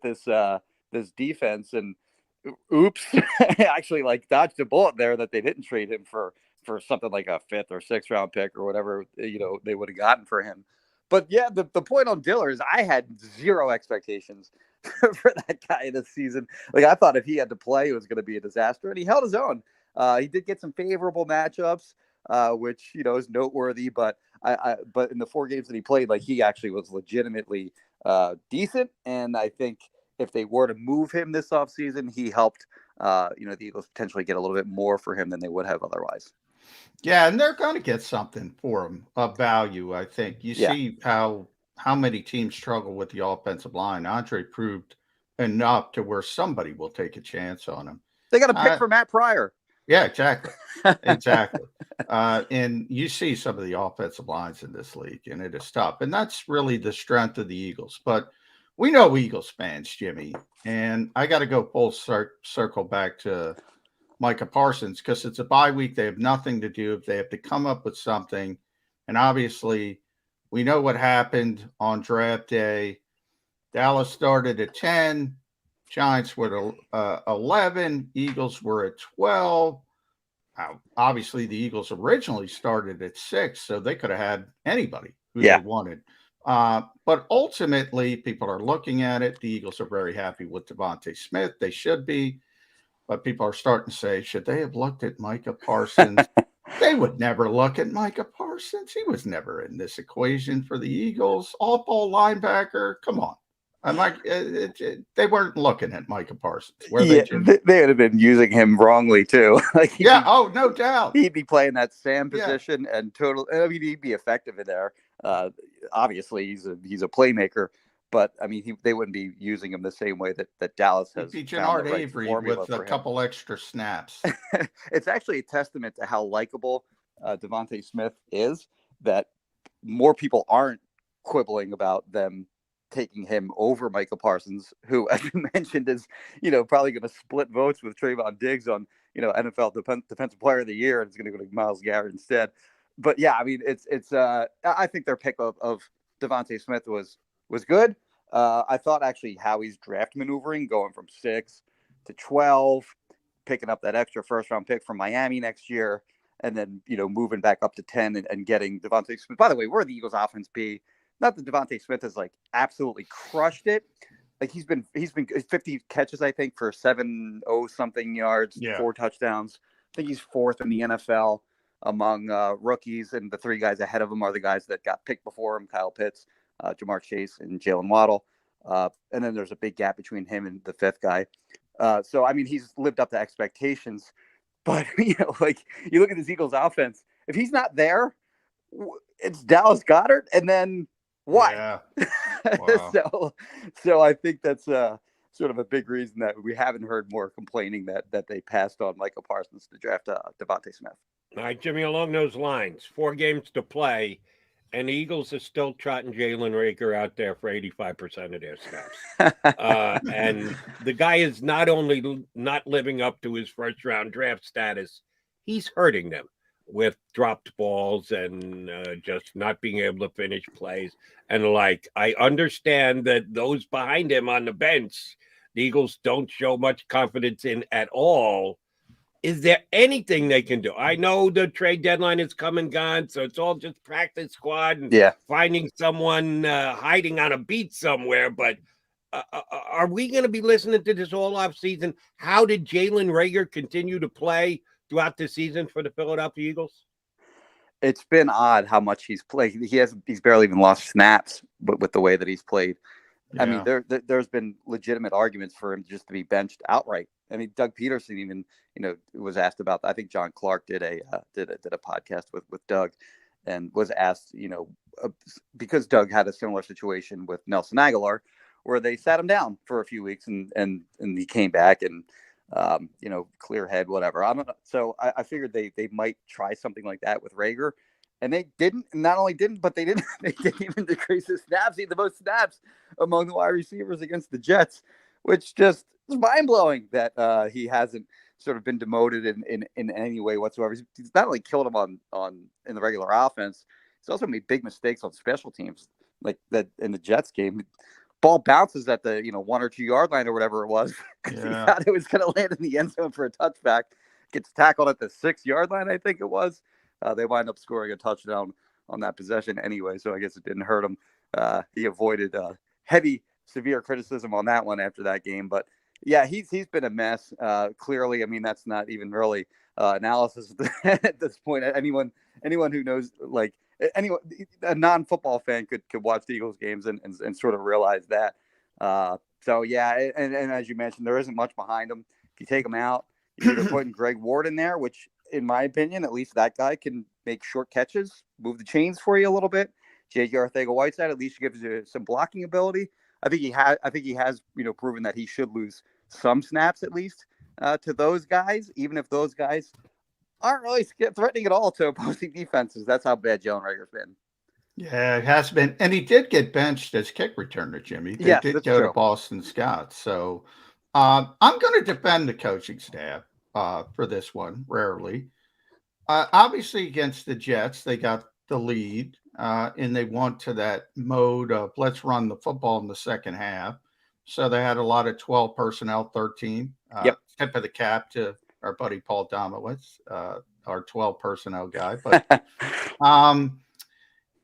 this defense, and oops, actually dodged a bullet there that they didn't trade him for something like a 5th or 6th round pick or whatever they would have gotten for him. But yeah, the point on Dillard is I had zero expectations for that guy this season. Like, I thought if he had to play, it was going to be a disaster, and he held his own. He did get some favorable matchups, which is noteworthy. But but in the 4 games that he played, he actually was legitimately decent, and I think if they were to move him this offseason, he helped, the Eagles potentially get a little bit more for him than they would have otherwise. Yeah, and they're going to get something for him of value, I think. You see how many teams struggle with the offensive line. Andre proved enough to where somebody will take a chance on him. They got a pick for Matt Pryor. Yeah, exactly. Exactly. And you see some of the offensive lines in this league, and it is tough. And that's really the strength of the Eagles. But we know Eagles fans, Jimmy, and I got to go full circle back to Micah Parsons because it's a bye week. They have nothing to do. They have to come up with something. And obviously, we know what happened on draft day. Dallas started at 10. Giants were at 11. Eagles were at 12. Obviously, the Eagles originally started at 6, so they could have had anybody who they wanted. But ultimately, people are looking at it. The Eagles are very happy with Devontae Smith. They should be. But people are starting to say, should they have looked at Micah Parsons? They would never look at Micah Parsons. He was never in this equation for the Eagles. All-ball linebacker. Come on. I'm like, they weren't looking at Micah Parsons. They would have been using him wrongly, too. No doubt. He'd be playing that Sam position and he'd be effective in there. Obviously, he's a playmaker, but I mean, they wouldn't be using him the same way that Dallas has. He'd be Jannard Avery with a couple extra snaps. It's actually a testament to how likable Devontae Smith is that more people aren't quibbling about them taking him over Micah Parsons, who, as you mentioned, is probably going to split votes with Trayvon Diggs on NFL Defensive Player of the Year, and it's going to go to Myles Garrett instead. But yeah, I mean, it's I think their pick of Devontae Smith was good. I thought actually Howie's draft maneuvering, going from 6 to 12, picking up that extra 1st-round pick from Miami next year, and then moving back up to 10 and getting Devontae Smith. By the way, where would the Eagles' offense be not that Devontae Smith has like absolutely crushed it. Like he's been 50 catches, I think, for 70 something yards, 4 touchdowns. I think he's 4th in the NFL among rookies, and the 3 guys ahead of him are the guys that got picked before him: Kyle Pitts, Jamar Chase, and Jalen Waddle. And then there's a big gap between him and the 5th guy. So I mean, he's lived up to expectations. But like you look at the Eagles' offense, if he's not there, it's Dallas Goedert, and then what? Yeah. Wow. So I think that's sort of a big reason that we haven't heard more complaining that they passed on Michael Parsons to draft Devontae Smith. All right, Jimmy, along those lines, 4 games to play, and the Eagles are still trotting Jalen Reagor out there for 85% of their snaps. And the guy is not only not living up to his first-round draft status, he's hurting them with dropped balls and just not being able to finish plays. And like, I understand that those behind him on the bench, the Eagles don't show much confidence in at all. Is there anything they can do? I know the trade deadline is come and gone, so it's all just practice squad and finding someone hiding on a beach somewhere. But are we going to be listening to this all off season? How did Jalen Reagor continue to play throughout the season for the Philadelphia Eagles? It's been odd how much he's played. He's barely even lost snaps, but with the way that he's played. Yeah. I mean, there's been legitimate arguments for him just to be benched outright. I mean, Doug Peterson even, was asked about. I think John Clark did a podcast with Doug, and was asked, because Doug had a similar situation with Nelson Aguilar, where they sat him down for a few weeks, and he came back and clear head, whatever. I don't know. So I figured they might try something like that with Reagor. And they didn't. Not only didn't, but they didn't even decrease his snaps. He had the most snaps among the wide receivers against the Jets, which just is mind blowing that he hasn't sort of been demoted in any way whatsoever. He's not only killed him on in the regular offense, he's also made big mistakes on special teams, like that in the Jets game. Ball bounces at the 1 or 2 yard line or whatever it was, because he thought it was going to land in the end zone for a touchback. Gets tackled at the 6 yard line, I think it was. They wind up scoring a touchdown on that possession anyway, so I guess it didn't hurt him. He avoided heavy, severe criticism on that one after that game. But yeah, he's been a mess. Clearly, I mean, that's not even really analysis at this point. Anyone who knows, like anyone, a non-football fan could watch the Eagles games and sort of realize that. So yeah, and as you mentioned, there isn't much behind him. If you take him out, you're either putting Greg Ward in there, which, in my opinion, at least that guy can make short catches, move the chains for you a little bit. J.J. Arcega-Whiteside at least gives you some blocking ability. I think he has proven that he should lose some snaps at least to those guys, even if those guys aren't really threatening at all to opposing defenses. That's how bad Jalen Reagor's been. Yeah, it has been. And he did get benched as kick returner, Jimmy. They did go to Boston Scott. So I'm going to defend the coaching staff for this one, rarely. Obviously, against the Jets, they got the lead, and they went to that mode of let's run the football in the second half. So they had a lot of 12 personnel, 13. Tip of the cap to our buddy Paul Domowitz, our 12 personnel guy. But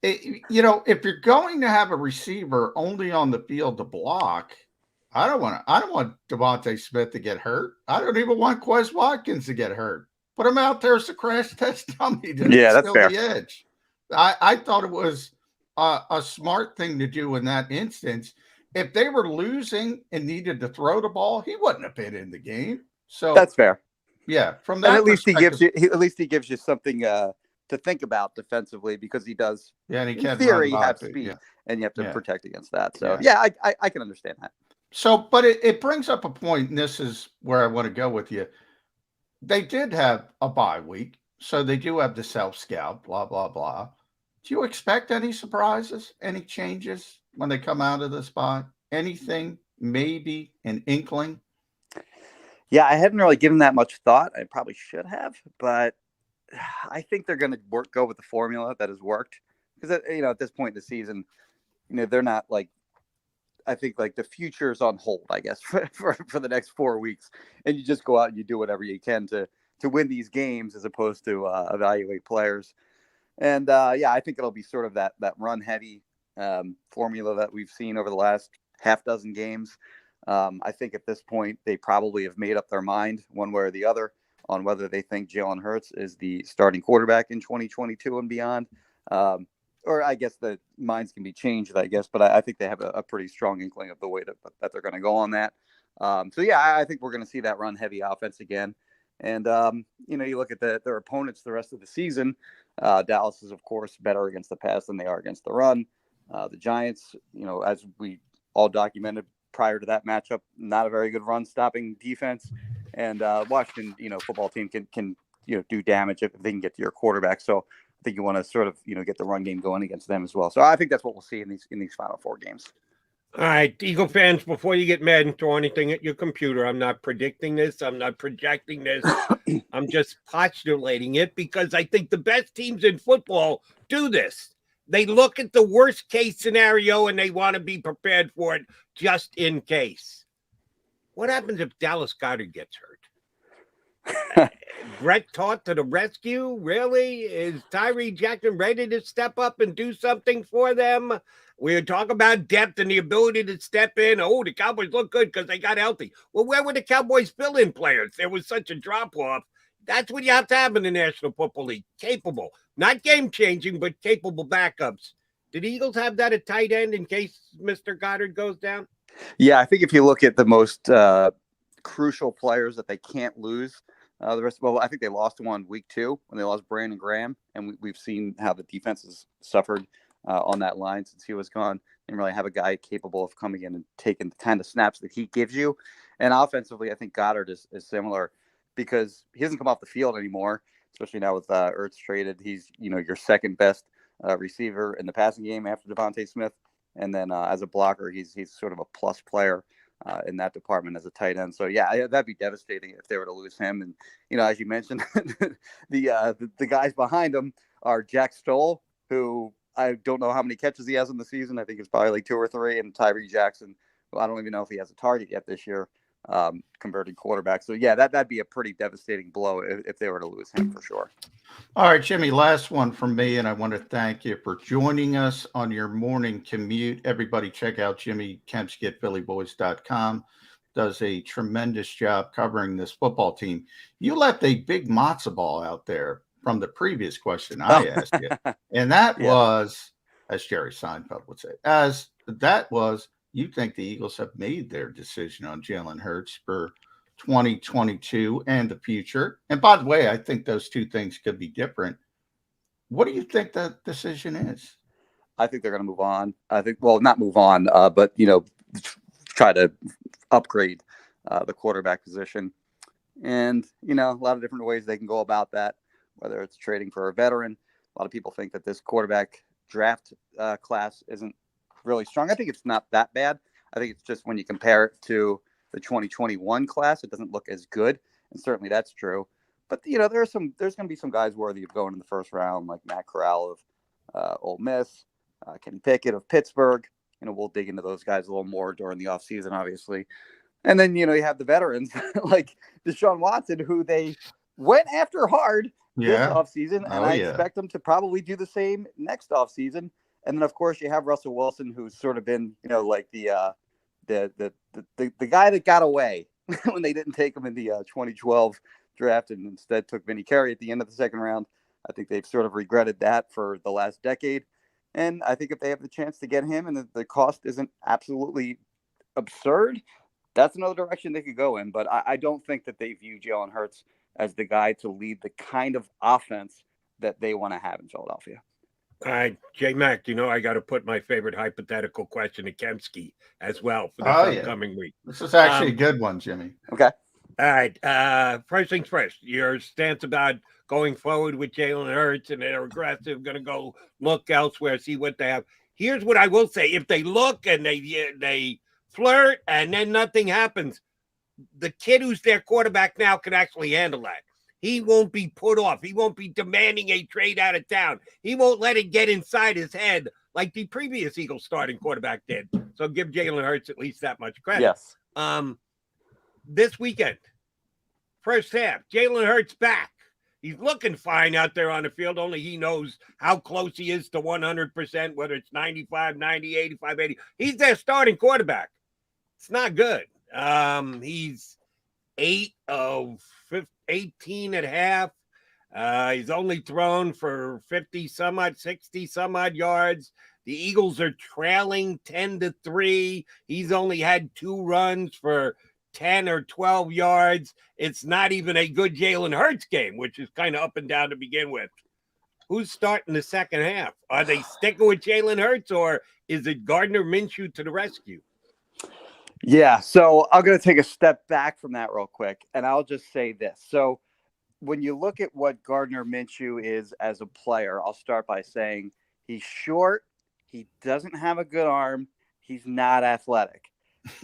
if you're going to have a receiver only on the field to block, I don't want Devontae Smith to get hurt. I don't even want Quez Watkins to get hurt. Put him out there as a crash test dummy to that's fair. The edge. I thought it was a smart thing to do in that instance. If they were losing and needed to throw the ball, he wouldn't have been in the game. So that's fair. Yeah, from that, and at least he gives you something to think about defensively, because he does. Yeah, and he in can theory have speed, and you have to protect against that. So I can understand that. So, but it brings up a point, and this is where I want to go with you. They did have a bye week, so they do have the self-scout, blah, blah, blah. Do you expect any surprises, any changes when they come out of this bye? Anything, maybe an inkling? Yeah, I hadn't really given that much thought. I probably should have, but I think they're going to go with the formula that has worked. Because, at this point in the season, they're not like, I think like the future is on hold, I guess, for the next 4 weeks. And you just go out and you do whatever you can to win these games, as opposed to evaluate players. And I think it'll be sort of that run heavy formula that we've seen over the last half dozen games. I think at this point, they probably have made up their mind one way or the other on whether they think Jalen Hurts is the starting quarterback in 2022 and beyond. Or I guess the minds can be changed, I guess, but I think they have a pretty strong inkling of the way that they're going to go on that. So, yeah, I think we're going to see that run heavy offense again. And, you look at their opponents the rest of the season. Dallas is, of course, better against the pass than they are against the run. The Giants, as we all documented prior to that matchup, not a very good run stopping defense. And Washington, football team can do damage if they can get to your quarterback. So I think you want to sort of, get the run game going against them as well. So I think that's what we'll see in these final 4 games. All right, Eagle fans, before you get mad and throw anything at your computer, I'm not predicting this. I'm not projecting this. I'm just postulating it because I think the best teams in football do this. They look at the worst case scenario and they want to be prepared for it just in case. What happens if Dallas Goedert gets hurt? Brett Taught to the rescue? Really? Is Tyree Jackson ready to step up and do something for them? We're talking about depth and the ability to step in. Oh, the Cowboys look good because they got healthy. Well, where were the Cowboys fill-in players? There was such a drop-off. That's what you have to have in the National Football League. Capable. Not game-changing, but capable backups. Did the Eagles have that at tight end in case Mr. Goddard goes down? Yeah, I think if you look at the most crucial players that they can't lose, I think they lost one week 2 when they lost Brandon Graham, and we've seen how the defense has suffered on that line since he was gone. Didn't really have a guy capable of coming in and taking the kind of snaps that he gives you. And offensively, I think Goddard is similar because he doesn't come off the field anymore, especially now with Ertz traded. He's your second best receiver in the passing game after Devontae Smith, and then as a blocker, he's sort of a plus player in that department as a tight end. So yeah, that'd be devastating if they were to lose him. And as you mentioned, the guys behind him are Jack Stoll, who I don't know how many catches he has in the season. I think it's probably like 2 or 3. And Tyree Jackson, who I don't even know if he has a target yet this year, converting quarterback. So yeah, that'd be a pretty devastating blow if they were to lose him for sure. All right, Jimmy, last one from me, and I want to thank you for joining us on your morning commute. Everybody check out Jimmy Kempski at phillyboys.com. Does a tremendous job covering this football team. You left a big matzo ball out there from the previous question I asked you, and that was, as Jerry Seinfeld would say, you think the Eagles have made their decision on Jalen Hurts for 2022 and the future. And by the way, I think those two things could be different. What do you think the decision is? I think they're going to move on. Not move on, but try to upgrade the quarterback position. And, a lot of different ways they can go about that, whether it's trading for a veteran. A lot of people think that this quarterback draft class isn't really strong. I think it's not that bad. I think it's just when you compare it to the 2021 class, it doesn't look as good. And certainly that's true. But, there's going to be some guys worthy of going in the first round, like Matt Corral of Ole Miss, Kenny Pickett of Pittsburgh. We'll dig into those guys a little more during the offseason, obviously. And then, you have the veterans like Deshaun Watson, who they went after hard this offseason. And I expect them to probably do the same next offseason. And then, of course, you have Russell Wilson, who's sort of been, like the guy that got away when they didn't take him in the 2012 draft and instead took Vinny Curry at the end of the second round. I think they've sort of regretted that for the last decade. And I think if they have the chance to get him and the cost isn't absolutely absurd, that's another direction they could go in. But I don't think that they view Jalen Hurts as the guy to lead the kind of offense that they want to have in Philadelphia. All right, J Mac, I got to put my favorite hypothetical question to Kempski as well for this upcoming week. This is actually a good one, Jimmy. Okay. All right. First things first, your stance about going forward with Jalen Hurts and they're aggressive, going to go look elsewhere, see what they have. Here's what I will say. If they look and they flirt and then nothing happens, the kid who's their quarterback now can actually handle that. He won't be put off. He won't be demanding a trade out of town. He won't let it get inside his head like the previous Eagles starting quarterback did. So give Jalen Hurts at least that much credit. Yes. This weekend, first half, Jalen Hurts back. He's looking fine out there on the field. Only he knows how close he is to 100%, whether it's 95, 90, 85, 80. He's their starting quarterback. It's not good. He's 8 of 18 at half. He's only thrown for 50 some odd, 60 some odd yards. The Eagles are trailing 10-3. He's only had 2 runs for 10 or 12 yards. It's not even a good Jalen Hurts game, which is kind of up and down to begin with. Who's starting the second half? Are they sticking with Jalen Hurts, or is it Gardner Minshew to the rescue? Yeah, so I'm going to take a step back from that real quick, and I'll just say this. So when you look at what Gardner Minshew is as a player, I'll start by saying he's short, he doesn't have a good arm, he's not athletic.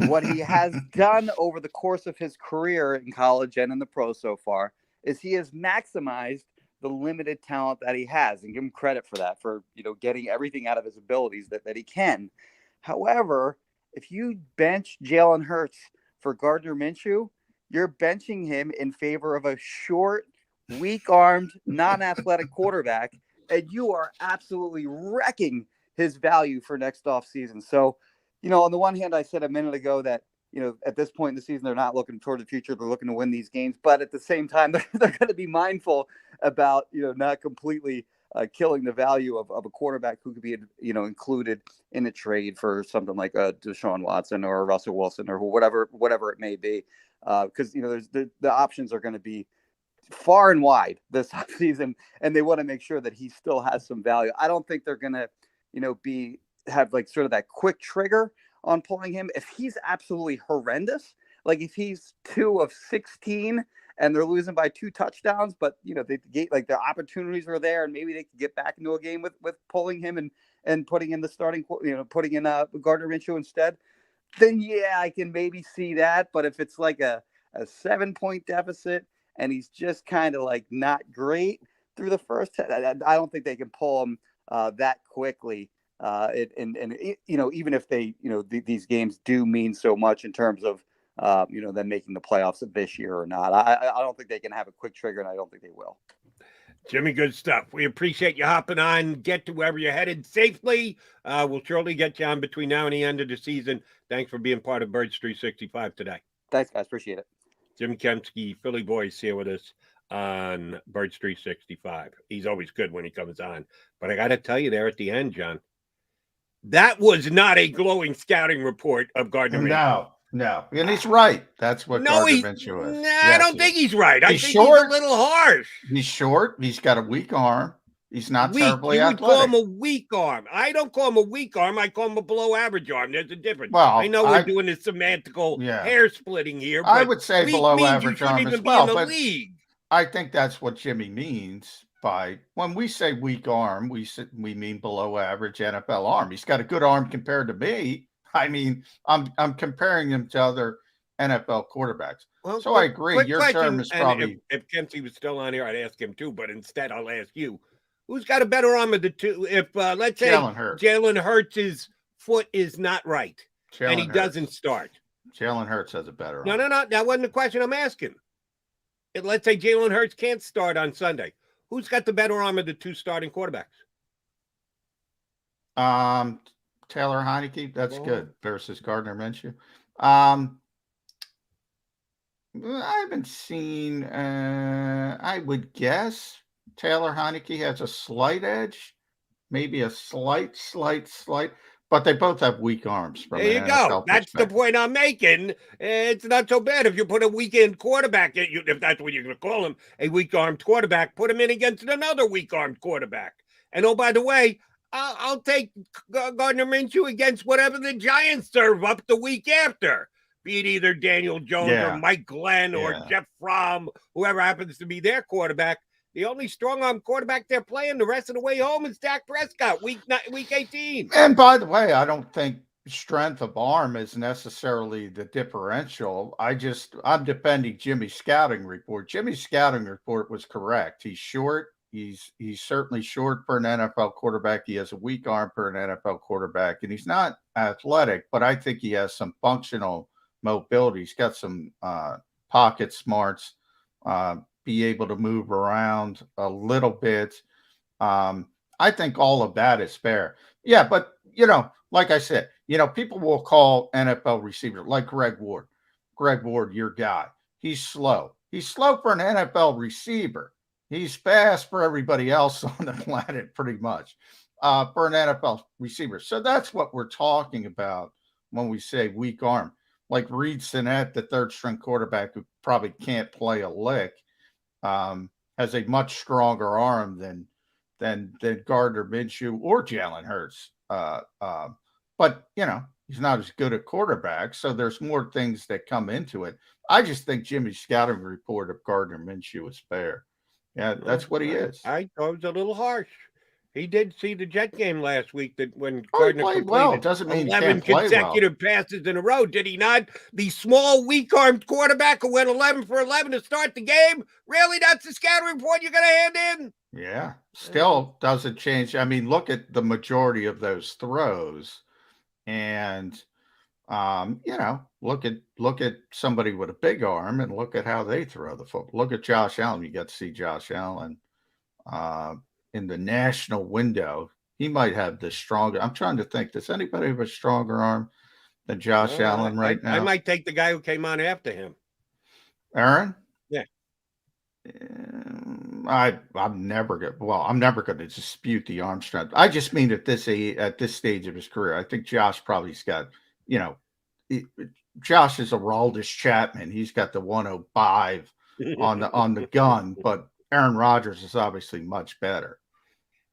What he has done over the course of his career in college and in the pros so far is he has maximized the limited talent that he has, and give him credit for that, for getting everything out of his abilities that he can. However, if you bench Jalen Hurts for Gardner Minshew, you're benching him in favor of a short, weak-armed, non-athletic quarterback, and you are absolutely wrecking his value for next offseason. So, on the one hand, I said a minute ago that, at this point in the season, they're not looking toward the future. They're looking to win these games. But at the same time, they're going to be mindful about, not completely killing the value of a quarterback who could be, included in a trade for something like Deshaun Watson or Russell Wilson or whatever it may be. Because, there's the options are going to be far and wide this season, and they want to make sure that he still has some value. I don't think they're going to, have like sort of that quick trigger on pulling him. If he's absolutely horrendous, like if he's 2 of 16 and they're losing by 2 touchdowns, but they get like the opportunities are there and maybe they can get back into a game with pulling him and putting in the starting, putting in Gardner Minshew instead, then yeah, I can maybe see that. But if it's like a 7-point deficit and he's just kind of like not great through the first, I don't think they can pull him that quickly. Even if they, these games do mean so much in terms of, them making the playoffs this year or not. I don't think they can have a quick trigger, and I don't think they will. Jimmy, good stuff. We appreciate you hopping on. Get to wherever you're headed safely. We'll surely get you on between now and the end of the season. Thanks for being part of Birds 365 today. Thanks, guys. Appreciate it. Jim Kempski, Philly Boys, here with us on Birds 365. He's always good when he comes on. But I got to tell you there at the end, John, that was not a glowing scouting report of Gardner Minshew. No. And he's right. That's what Gardner Minshew is. Yes, I don't think he's right. I think he's a little harsh. He's short. He's got a weak arm. He's not terribly athletic. You would call him a weak arm. I don't call him a weak arm. I call him a below average arm. There's a difference. Well, I know we're doing this semantical hair splitting here. But I would say below average arm as well. But league. I think that's what Jimmy means by when we say weak arm, we mean below average NFL arm. He's got a good arm compared to me. I mean, I'm comparing him to other NFL quarterbacks. Well, so I agree. Your term is probably. If Kelsey was still on here, I'd ask him too. But instead, I'll ask you, who's got a better arm of the two? If let's say Jalen Hurts' foot is not right and he doesn't start, Jalen Hurts has a better arm. No. That wasn't the question I'm asking. Let's say Jalen Hurts can't start on Sunday. Who's got the better arm of the 2 starting quarterbacks? Taylor Heineke, that's good, versus Gardner Minshew. I haven't seen, I would guess Taylor Heineke has a slight edge, maybe a slight, but they both have weak arms. There you go. That's the point I'm making. It's not so bad if you put a weak-end quarterback in, if that's what you're going to call him, a weak-armed quarterback, put him in against another weak-armed quarterback. And, oh, by the way, I'll take Gardner Minshew against whatever the Giants serve up the week after, be it either Daniel Jones or Mike Glenn or Jeff Fromm, whoever happens to be their quarterback. The only strong-arm quarterback they're playing the rest of the way home is Dak Prescott, week 18. And by the way, I don't think strength of arm is necessarily the differential. I'm defending Jimmy's scouting report. Jimmy's scouting report was correct. He's short. He's certainly short for an NFL quarterback. He has a weak arm for an NFL quarterback, and he's not athletic, but I think he has some functional mobility. He's got some pocket smarts. be able to move around a little bit. I think all of that is fair. Yeah, but, like I said, people will call NFL receivers like Greg Ward. Greg Ward, your guy. He's slow. He's slow for an NFL receiver. He's fast for everybody else on the planet, pretty much, for an NFL receiver. So that's what we're talking about when we say weak arm. Like Reed Sinnett, the third-string quarterback who probably can't play a lick, has a much stronger arm than Gardner Minshew or Jalen Hurts. But, he's not as good a quarterback, so there's more things that come into it. I just think Jimmy's scouting report of Gardner Minshew is fair. Yeah, that's what he is. I thought it was a little harsh. He did see the Jet game last week that when He Gardner played completed well. Doesn't mean he 11 can't play consecutive passes in a row. Did he not? The small, weak-armed quarterback who went 11 for 11 to start the game? Really? That's the scouting report you're going to hand in? Yeah, still doesn't change. I mean, look at the majority of those throws, and look at somebody with a big arm, and look at how they throw the football. Look at Josh Allen. You got to see Josh Allen in the national window. He might have the stronger. I'm trying to think. Does anybody have a stronger arm than Josh Allen right now? I might take the guy who came on after him. Aaron? Yeah. I'm never going to dispute the arm strength. I just mean at this stage of his career, I think Josh probably's got, Josh is a Aroldis Chapman. He's got the 105 on the gun, but Aaron Rodgers is obviously much better.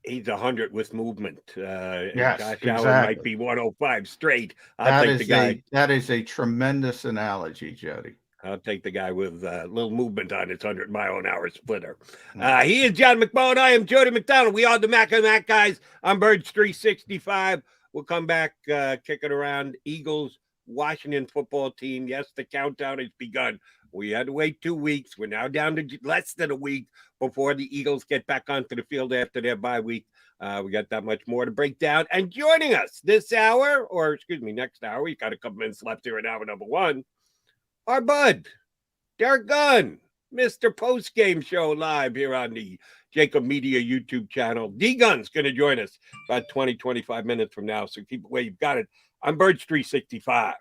He's 100 with movement. Yes, Josh exactly. Allen might be 105 straight. I'll take the guy. That is a tremendous analogy, Jody. I'll take the guy with a little movement on his 100-mile-an-hour splitter. He is John McMullen. I am Jody McDonald. We are the Mac and Mac guys. I'm Birds 365. We'll come back kicking around Eagles, Washington football team. Yes, the countdown has begun. We had to wait 2 weeks. We're now down to less than a week before the Eagles get back onto the field after their bye week. We got that much more to break down. And joining us this hour, next hour, we've got a couple minutes left here in hour number one, our bud, Derek Gunn, Mr. Post-Game Show live here on the JAKIB Media YouTube channel. D Gunn's going to join us about 20, 25 minutes from now, so keep it where you've got it. I'm Birds 365.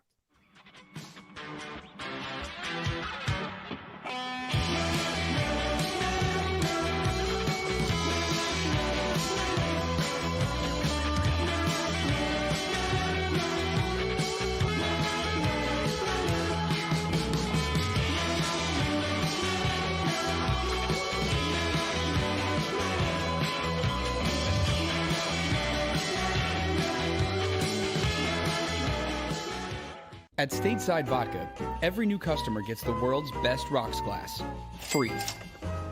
At Stateside Vodka, every new customer gets the world's best rocks glass, free.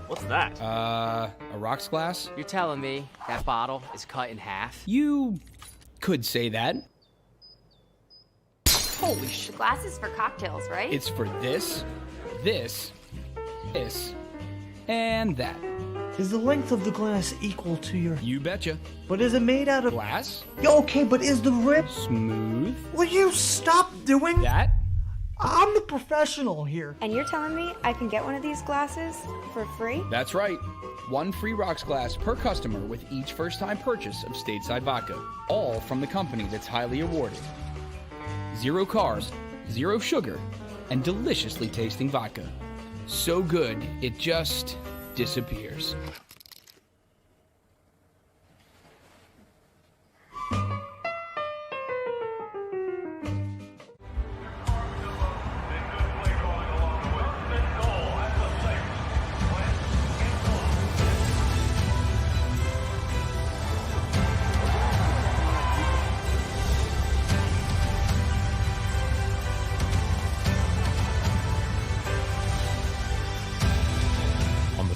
What's that? A rocks glass? You're telling me that bottle is cut in half? You could say that. Holy shit. The glass is for cocktails, right? It's for this, and that. Is the length of the glass equal to your... You betcha. But is it made out of... Glass? Okay, but is the rip... Smooth? Will you stop doing... That? I'm the professional here. And you're telling me I can get one of these glasses for free? That's right. One free rocks glass per customer with each first-time purchase of Stateside Vodka. All from the company that's highly awarded. 0 carbs, 0 sugar, and deliciously tasting vodka. So good, it just disappears.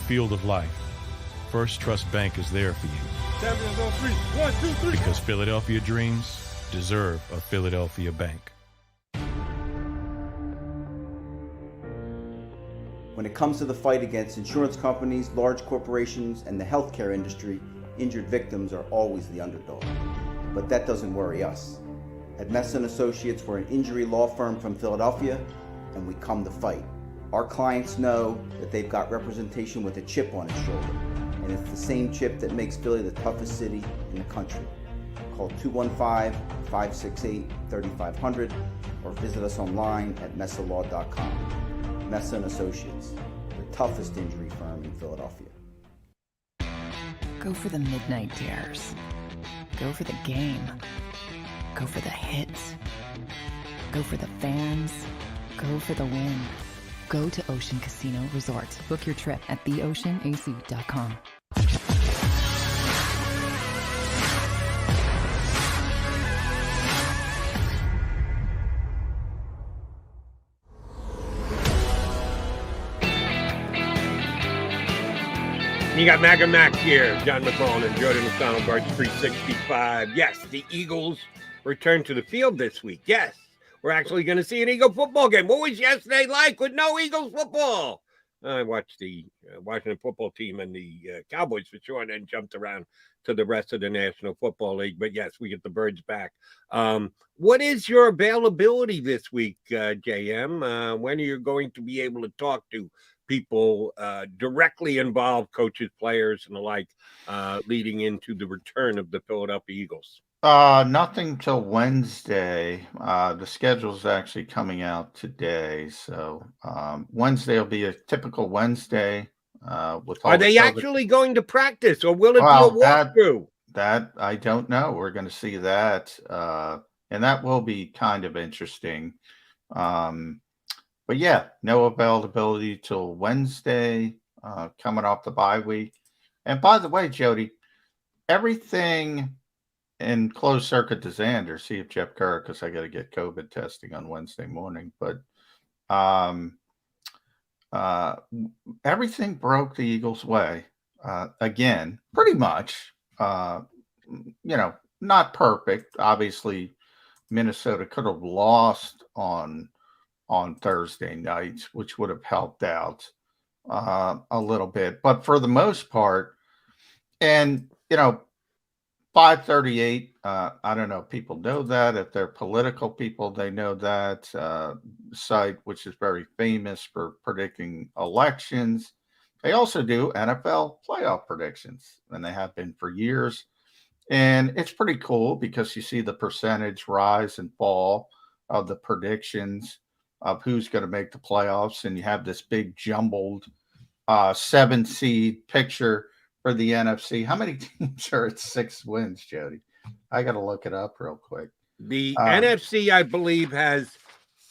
Field of life, First Trust Bank is there for you. 1, 2, 3. Because Philadelphia dreams deserve a Philadelphia bank. When it comes to the fight against insurance companies, large corporations, and the healthcare industry, injured victims are always the underdog. But that doesn't worry us. At Messon Associates, we're an injury law firm from Philadelphia, and we come to fight. Our clients know that they've got representation with a chip on its shoulder, and it's the same chip that makes Philly the toughest city in the country. Call 215-568-3500 or visit us online at messalaw.com. Messa & Associates, the toughest injury firm in Philadelphia. Go for the midnight dares. Go for the game. Go for the hits. Go for the fans. Go for the win. Go to Ocean Casino Resort. Book your trip at theoceanac.com. You got Mac and Mac here, John McMullen and Jordan McDonald, Birds 365. Yes, the Eagles return to the field this week. Yes, we're actually going to see an Eagle football game. What was yesterday like with no Eagles football? I watched the Washington football team and the Cowboys for sure, and then jumped around to the rest of the National Football League. But yes, we get the Birds back. What is your availability this week, JM? When are you going to be able to talk to people directly involved, coaches, players, and the like, leading into the return of the Philadelphia Eagles? Nothing till Wednesday. The schedule's actually coming out today, so Wednesday will be a typical Wednesday. With all Are they actually going to practice, or will it be a walkthrough? That I don't know. We're going to see that, and that will be kind of interesting. But yeah, no availability till Wednesday, coming off the bye week. And by the way, Jody, everything in closed circuit to Xander, see if Jeff Kerr, because I got to get COVID testing on Wednesday morning. But everything broke the Eagles' way again, pretty much. Not perfect. Obviously, Minnesota could have lost on Thursday night, which would have helped out a little bit. But for the most part, and 538, I don't know if people know that. If they're political people, they know that site, which is very famous for predicting elections. They also do NFL playoff predictions, and they have been for years. And it's pretty cool because you see the percentage rise and fall of the predictions of who's going to make the playoffs, and you have this big jumbled 7-seed picture for the NFC. How many teams are at 6 wins, Jody? I got to look it up real quick. The NFC, I believe, has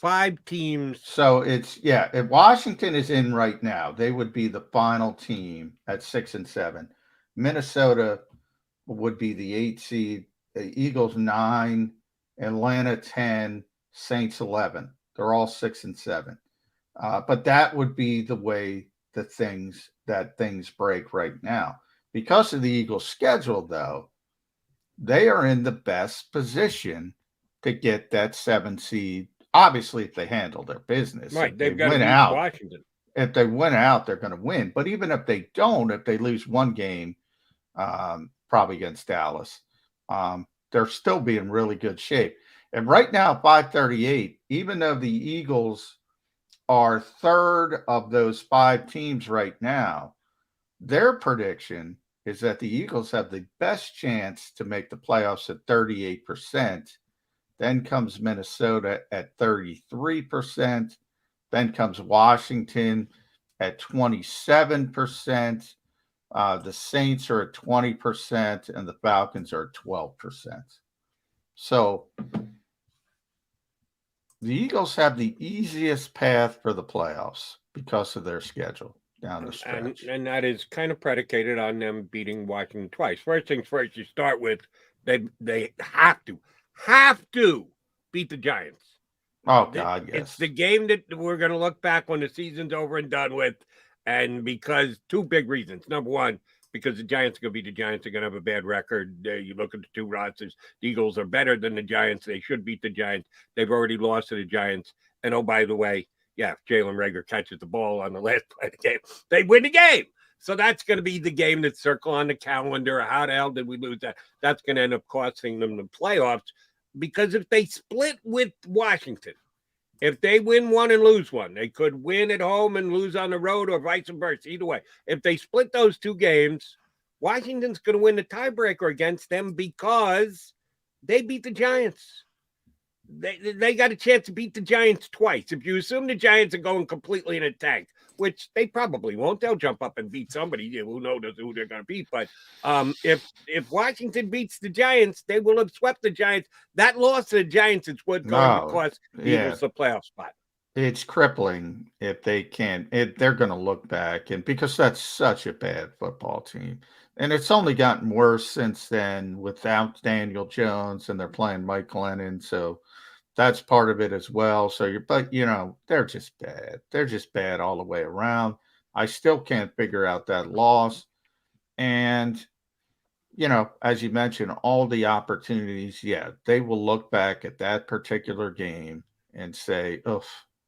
5 teams. So it's, if Washington is in right now, they would be the final team at 6 and 7. Minnesota would be the 8 seed, the Eagles 9, Atlanta 10, Saints 11. They're all 6 and 7. But that would be the way that things break right now. Because of the Eagles' schedule, though, they are in the best position to get that 7 seed. Obviously, if they handle their business. Right, they've got to beat Washington. If they win out, they're going to win. But even if they don't, if they lose one game, probably against Dallas, they're still be in really good shape. And right now, 538, even though the Eagles are third of those 5 teams right now, their prediction is that the Eagles have the best chance to make the playoffs at 38%. Then comes Minnesota at 33%. Then comes Washington at 27%. The Saints are at 20%, and the Falcons are at 12%. So the Eagles have the easiest path for the playoffs because of their schedule down the stretch. And that is kind of predicated on them beating Washington twice. First things first, you start with they have to beat the Giants. Oh, God, yes. It's the game that we're going to look back when the season's over and done with. And because 2 big reasons. Number one, because the Giants are going to be the Giants. They're going to have a bad record. You look at the 2 rosters. The Eagles are better than the Giants. They should beat the Giants. They've already lost to the Giants. And, oh, by the way, if Jalen Reagor catches the ball on the last play of the game, they win the game. So that's going to be the game that's circled on the calendar. How the hell did we lose that? That's going to end up costing them the playoffs, because if they split with Washington If they win one and lose one, they could win at home and lose on the road, or vice versa. Either way, if they split those two games, Washington's going to win the tiebreaker against them because they beat the Giants. They got a chance to beat the Giants twice. If you assume the Giants are going completely in a tank, which they probably won't, they'll jump up and beat somebody. Who knows who they're going to beat? But if Washington beats the Giants, they will have swept the Giants. That loss to the Giants is what going to cost the Eagles the playoff spot. It's crippling if they can't. They're going to look back, and because that's such a bad football team, and it's only gotten worse since then without Daniel Jones, and they're playing Mike Lennon, so that's part of it as well. So but they're just bad. They're just bad all the way around. I still can't figure out that loss, and as you mentioned, all the opportunities. Yeah, they will look back at that particular game and say, "Oof.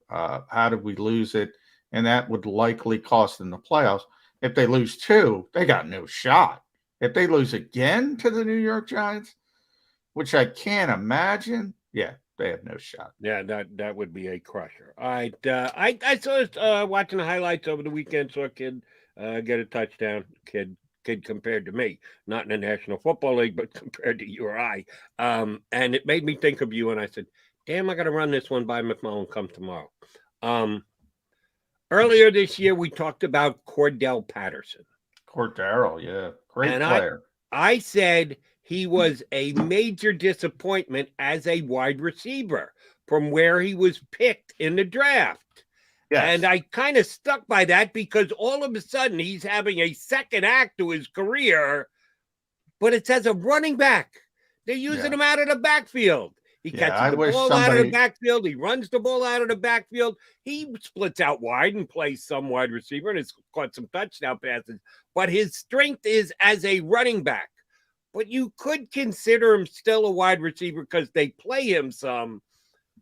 How did we lose it?" And that would likely cost them the playoffs. If they lose two, they got no shot. If they lose again to the New York Giants, which I can't imagine, yeah, they have no shot. Yeah, that would be a crusher. All right, I saw watching the highlights over the weekend. Saw a kid get a touchdown. Kid compared to me, not in the National Football League, but compared to you or I. And it made me think of you. And I said, damn, I got to run this one by McMullen come tomorrow. Earlier this year, we talked about Cordell Patterson. Cordero, yeah. Great player. I said he was a major disappointment as a wide receiver from where he was picked in the draft. Yes. And I kind of stuck by that because all of a sudden he's having a second act to his career, but it's as a running back. They're using him out of the backfield. He catches the ball out of the backfield. He runs the ball out of the backfield. He splits out wide and plays some wide receiver and has caught some touchdown passes. But his strength is as a running back. But you could consider him still a wide receiver because they play him some.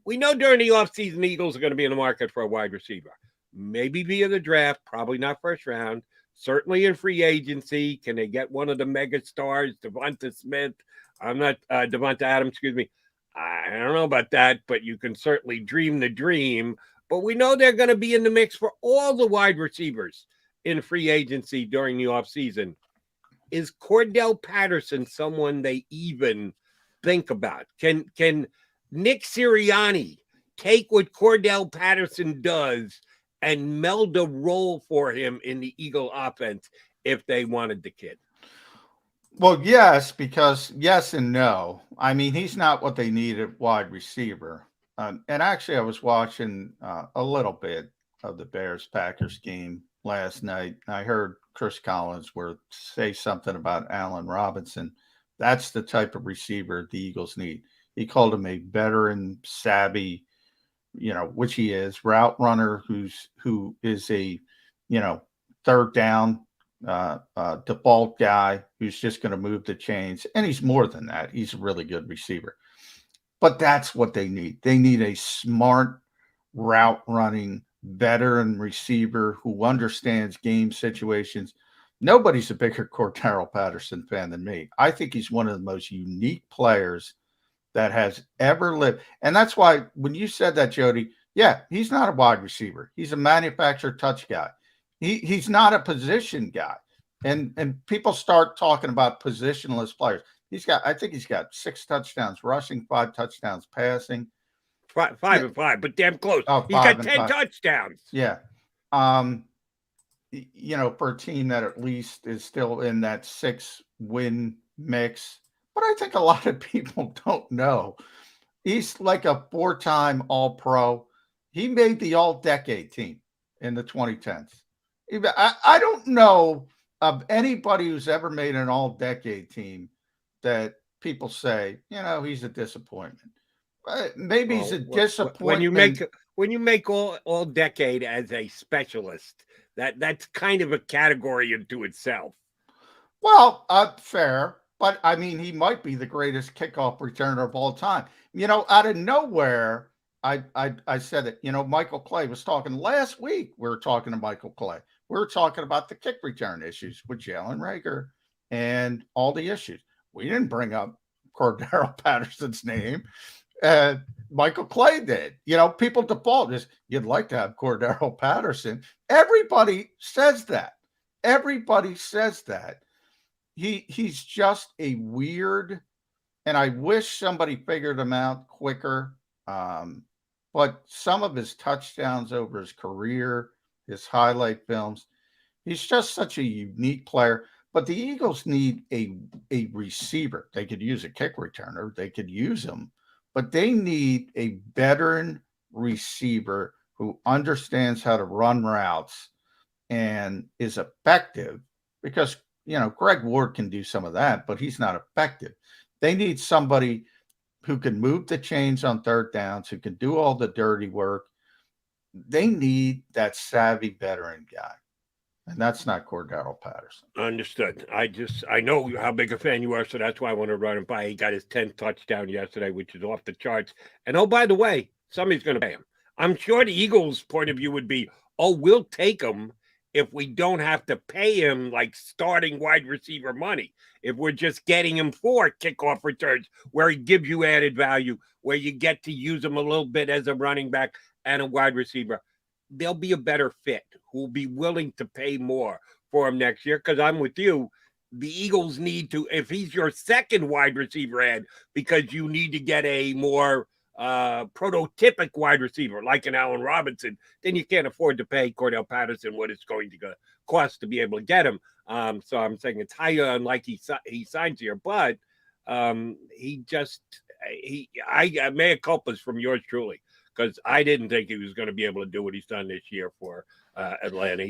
We know during the offseason, the Eagles are going to be in the market for a wide receiver. Maybe via the draft, probably not first round. Certainly in free agency. Can they get one of the mega stars, Devonta Smith? Devonta Adams, excuse me. I don't know about that, but you can certainly dream the dream. But we know they're going to be in the mix for all the wide receivers in free agency during the offseason. Is Cordell Patterson someone they even think about? Can Nick Sirianni take what Cordell Patterson does and meld a role for him in the Eagle offense if they wanted the kid? Well, yes, because yes and no. I mean, he's not what they need at wide receiver. And actually, I was watching a little bit of the Bears-Packers game last night. I heard Chris Collinsworth say something about Allen Robinson. That's the type of receiver the Eagles need. He called him a veteran, savvy, which he is, route runner who is a, third down default guy who's just going to move the chains. And he's more than that. He's a really good receiver. But that's what they need. They need a smart route running veteran receiver who understands game situations. Nobody's a bigger Cordell Patterson fan than me. I think he's one of the most unique players that has ever lived. And that's why when you said that, Jody, yeah, he's not a wide receiver. He's a manufactured touch guy. He's not a position guy. And people start talking about positionless players. I think he's got 6 touchdowns rushing, 5 touchdowns passing. 5 and 5, but damn close. He's got 10 touchdowns. Yeah. For a team that at least is still in that 6-win mix. But I think a lot of people don't know. He's like a 4-time All-Pro. He made the All-Decade team in the 2010s. I don't know of anybody who's ever made an All-Decade team that people say, he's a disappointment. Maybe he's a disappointment. When you make all decade as a specialist, that's kind of a category into itself. Well, fair, but I mean, he might be the greatest kickoff returner of all time. Out of nowhere, I said it. Michael Clay was talking last week. We were talking to Michael Clay. We were talking about the kick return issues with Jalen Reagor and all the issues. We didn't bring up Cordell Patterson's name. Michael Clay did. People default is you'd like to have Cordero Patterson. Everybody says that. Everybody says that. He's just a weird, and I wish somebody figured him out quicker. But some of his touchdowns over his career, his highlight films, he's just such a unique player. But the Eagles need a receiver. They could use a kick returner. They could use him. But they need a veteran receiver who understands how to run routes and is effective, because, Greg Ward can do some of that, but he's not effective. They need somebody who can move the chains on third downs, who can do all the dirty work. They need that savvy veteran guy. And that's not Cordero Patterson. Understood. I know how big a fan you are, so that's why I want to run him by. He got his 10th touchdown yesterday, which is off the charts. And, oh, by the way, somebody's going to pay him. I'm sure the Eagles' point of view would be, we'll take him if we don't have to pay him like starting wide receiver money. If we're just getting him for kickoff returns where he gives you added value, where you get to use him a little bit as a running back and a wide receiver, they'll be a better fit, who will be willing to pay more for him next year. Because I'm with you. The Eagles need to, if he's your second wide receiver ad, because you need to get a more prototypic wide receiver like an Allen Robinson, then you can't afford to pay Cordell Patterson what it's going to cost to be able to get him. So I'm saying it's highly unlikely he signs here, but I mea culpas from yours truly, because I didn't think he was going to be able to do what he's done this year for Atlanta.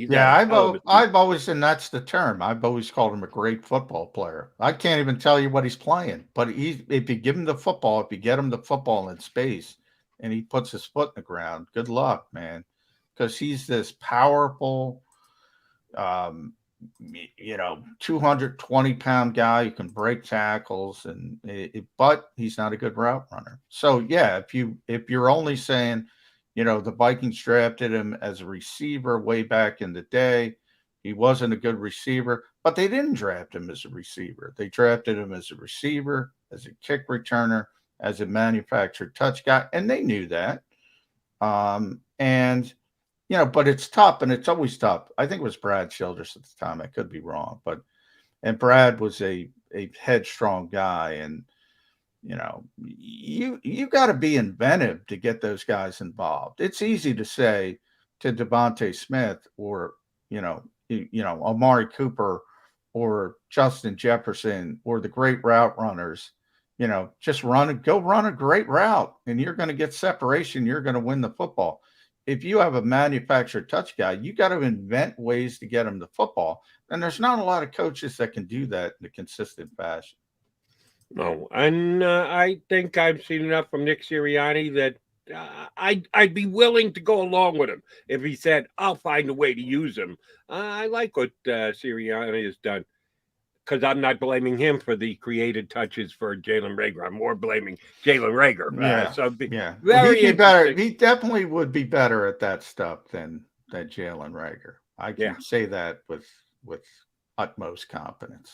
I've always, and that's the term, I've always called him a great football player. I can't even tell you what he's playing, but if you give him the football, if you get him the football in space and he puts his foot in the ground, good luck, man. Because he's this powerful, 220-pound guy who can break tackles, but he's not a good route runner. So yeah, if you're only saying, the Vikings drafted him as a receiver way back in the day, he wasn't a good receiver, but they didn't draft him as a receiver. They drafted him as a receiver, as a kick returner, as a manufactured touch guy, and they knew that. But it's tough, and it's always tough. I think it was Brad Childress at the time. I could be wrong, and Brad was a headstrong guy, and you got to be inventive to get those guys involved. It's easy to say to Devontae Smith or Amari Cooper or Justin Jefferson or the great route runners, just go run a great route, and you're going to get separation. You're going to win the football. If you have a manufactured touch guy, you got to invent ways to get him the football. And there's not a lot of coaches that can do that in a consistent fashion. No, and I think I've seen enough from Nick Sirianni that I'd be willing to go along with him if he said, I'll find a way to use him. I like what Sirianni has done, because I'm not blaming him for the created touches for Jalen Reagor. I'm more blaming Jalen Reagor. He definitely would be better at that stuff than Jalen Reagor. I can say that with utmost confidence.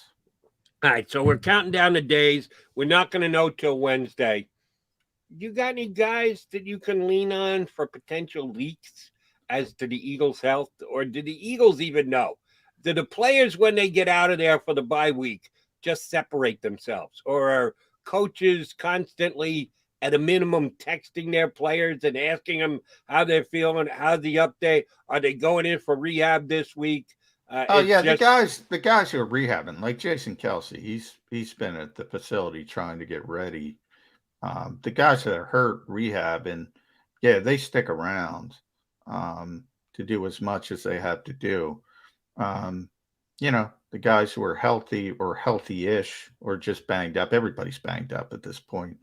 All right, so we're counting down the days. We're not going to know till Wednesday. You got any guys that you can lean on for potential leaks as to the Eagles' health? Or do the Eagles even know? Do the players, when they get out of there for the bye week, just separate themselves? Or are coaches constantly, at a minimum, texting their players and asking them how they're feeling, how's the update? Are they going in for rehab this week? The guys who are rehabbing, like Jason Kelsey, he's been at the facility trying to get ready. The guys that are hurt rehabbing, they stick around to do as much as they have to do. The guys who are healthy or healthy-ish or just banged up, everybody's banged up at this point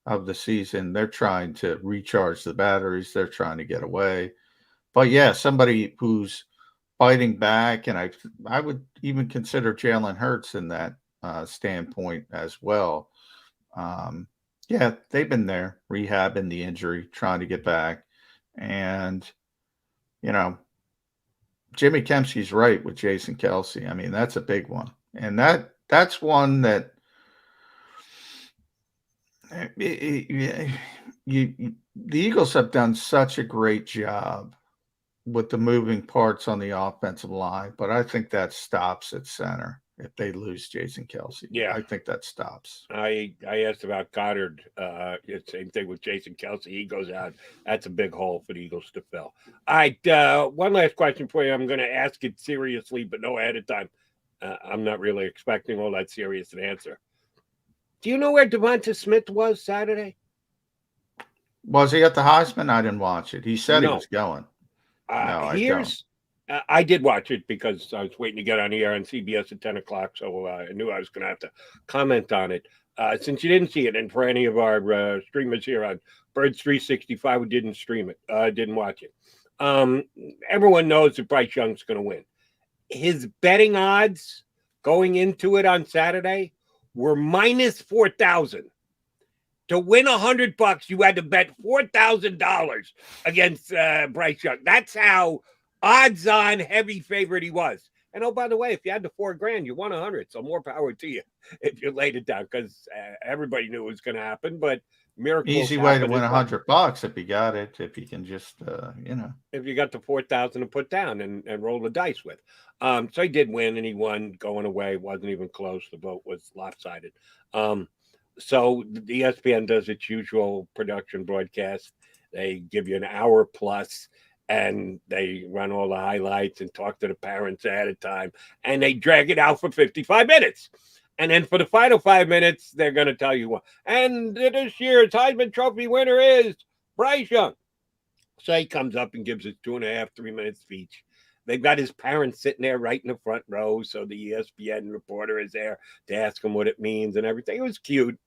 of the season. They're trying to recharge the batteries. They're trying to get away. But somebody who's fighting back, and I would even consider Jalen Hurts in that standpoint as well. They've been there rehabbing the injury, trying to get back. And, Jimmy Kempsey's right with Jason Kelsey. I mean, that's a big one. And that's one that the Eagles have done such a great job with the moving parts on the offensive line, but I think that stops at center if they lose Jason Kelsey. Yeah. I think that stops. I asked about Goddard. Same thing with Jason Kelsey. He goes out. That's a big hole for the Eagles to fill. All right. One last question for you. I'm going to ask it seriously, but no ahead of time. I'm not really expecting all that serious an answer. Do you know where Devonta Smith was Saturday? Was he at the Heisman? I didn't watch it. He said No. he was going. No, I did watch it because I was waiting to get on the air on CBS at 10 o'clock, so I knew I was going to have to comment on it. Since you didn't see it, and for any of our streamers here on Birds 365 who didn't stream it, didn't watch it, everyone knows that Bryce Young's going to win. His betting odds going into it on Saturday were minus 4,000. To win $100, you had to bet $4,000 against Bryce Young. That's how odds-on heavy favorite he was. And oh, by the way, if you had the $4,000, you won 100. So more power to you if you laid it down, because everybody knew it was going to happen. But miracles. Easy way to win $100 if you got it. If you can just, if you got the 4,000 to put down and roll the dice with. So he did win, and he won going away. It wasn't even close. The vote was lopsided. So the ESPN does its usual production broadcast. They give you an hour plus, and they run all the highlights and talk to the parents ahead of time, and they drag it out for 55 minutes. And then for the final 5 minutes, they're going to tell you what. And this year's Heisman Trophy winner is Bryce Young. So he comes up and gives his 2.5, 3 minute speech. They've got his parents sitting there right in the front row, so the ESPN reporter is there to ask him what it means and everything. It was cute.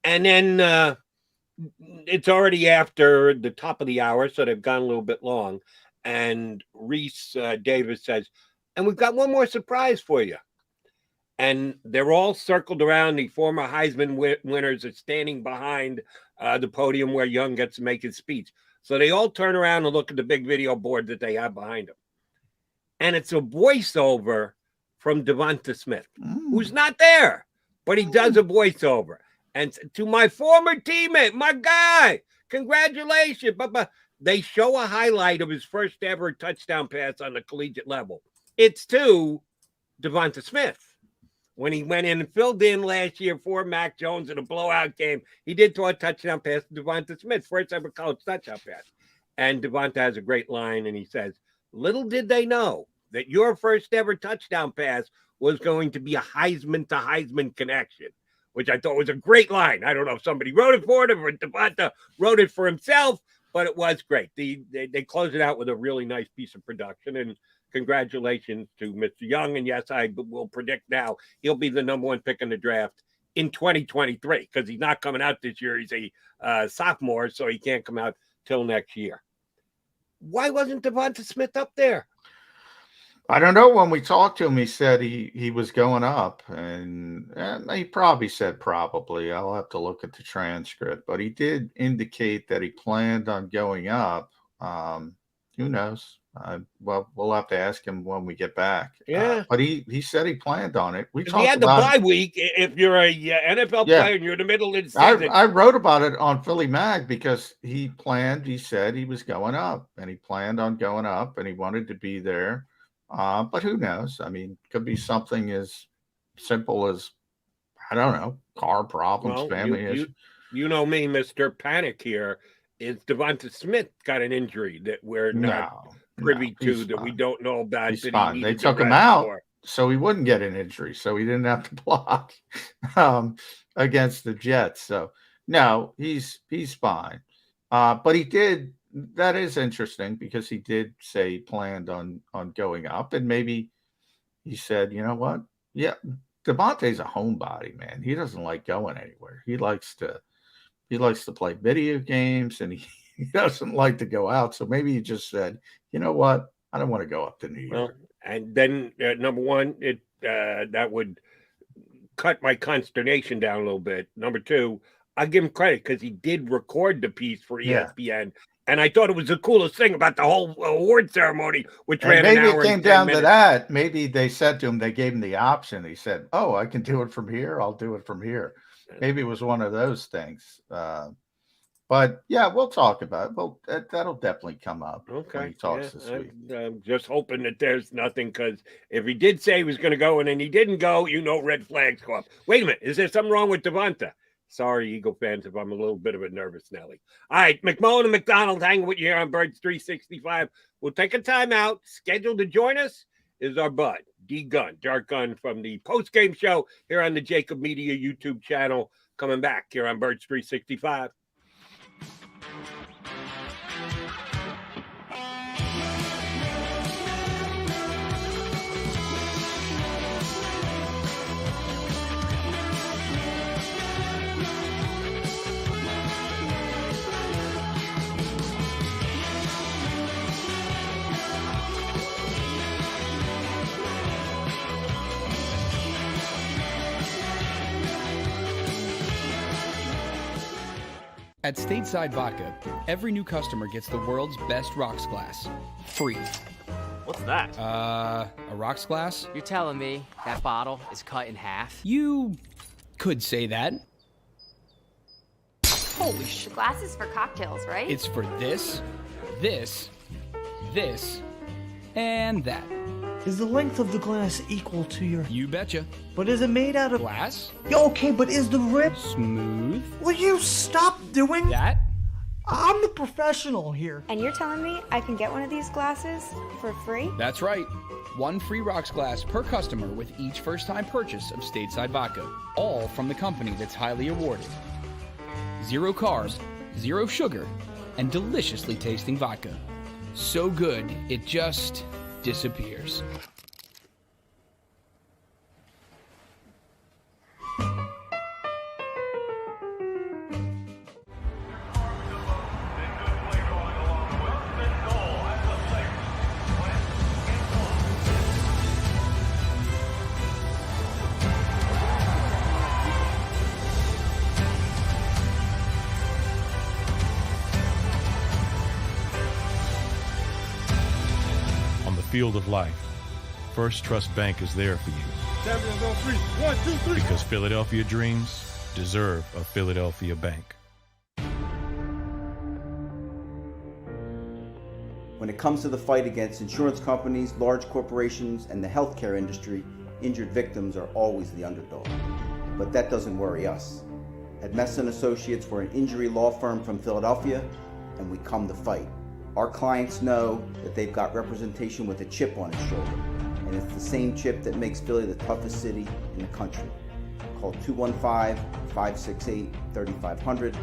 And then it's already after the top of the hour, so they've gone a little bit long. And Reese Davis says, and we've got one more surprise for you. And they're all circled around. The former Heisman winners are standing behind the podium where Young gets to make his speech. So they all turn around and look at the big video board that they have behind them. And it's a voiceover from Devonta Smith, who's not there, but he does a voiceover. And to my former teammate, my guy, congratulations. But they show a highlight of his first ever touchdown pass on the collegiate level. It's to Devonta Smith. When he went in and filled in last year for Mac Jones in a blowout game, he did throw a touchdown pass to Devonta Smith, first ever college touchdown pass. And Devonta has a great line, and he says, little did they know that your first ever touchdown pass was going to be a Heisman to Heisman connection, which I thought was a great line. I don't know if somebody wrote it for him or Devonta wrote it for himself, but it was great. They closed it out with a really nice piece of production, and congratulations to Mr. Young. And yes, I will predict now he'll be the number one pick in the draft in 2023 because he's not coming out this year. He's a sophomore, so he can't come out till next year. Why wasn't Devonta Smith up there? I don't know. When we talked to him, he said he was going up, and he probably said probably. I'll have to look at the transcript, but he did indicate that he planned on going up. Who knows? Well, we'll have to ask him when we get back. Yeah, but he said he planned on it. We he had the bye week. If you're a NFL player and you're in the middle of the season, I wrote about it on Philly Mag because he said he was going up, and he planned on going up, and he wanted to be there. But who knows? I mean, could be something as simple as, I don't know, car problems, family issues. You know me, Mr. Panic here. Is Devonta Smith got an injury that we're not privy to, that we don't know about? He's fine. They took him out so he wouldn't get an injury, so he didn't have to block against the Jets. So no, he's fine. But he did. That is interesting because he did say he planned on going up, and maybe he said, you know what? Yeah, Devontae's a homebody, man. He doesn't like going anywhere. He likes to play video games, and he doesn't like to go out. So maybe he just said, you know what? I don't want to go up to New York. Well, and then number one, that would cut my consternation down a little bit. Number two, I give him credit because he did record the piece for ESPN. Yeah. And I thought it was the coolest thing about the whole award ceremony, which ran an hour. Maybe it came down to that. Maybe they said to him, they gave him the option. He said, oh, I can do it from here. I'll do it from here. Maybe it was one of those things. But But yeah, we'll talk about it. Well, that'll definitely come up when Okay. he talks this week. I'm just hoping that there's nothing, because if he did say he was going to go and then he didn't go, red flags go up. Wait a minute. Is there something wrong with Devonta? Sorry, Eagle fans, if I'm a little bit of a nervous Nelly. All right, McMullen and McDonald hanging with you here on Birds 365. We'll take a timeout. Scheduled to join us is our bud, D Gunn, Dark Gunn from the post-game show here on the JAKIB Media YouTube channel. Coming back here on Birds 365. At Stateside Vodka, every new customer gets the world's best rocks glass, free. What's that? A rocks glass? You're telling me that bottle is cut in half? You could say that. Holy shit. Glasses for cocktails, right? It's for this, this, and that. Is the length of the glass equal to your... You betcha. But is it made out of... Glass? Yeah, okay, but is the rip... Smooth? Will you stop doing... That? I'm the professional here. And you're telling me I can get one of these glasses for free? That's right. One free rocks glass per customer with each first-time purchase of Stateside Vodka. All from the company that's highly awarded. 0 carbs, 0 sugar, and deliciously tasting vodka. So good, it just disappears. Field of life, First Trust Bank is there for you. 7 on 3. 1, 2, 3. Because Philadelphia dreams deserve a Philadelphia bank. When it comes to the fight against insurance companies, large corporations, and the healthcare industry, injured victims are always the underdog. But that doesn't worry us. At Messa & Associates, we're an injury law firm from Philadelphia, and we come to fight. Our clients know that they've got representation with a chip on its shoulder, and it's the same chip that makes Philly the toughest city in the country. Call 215-568-3500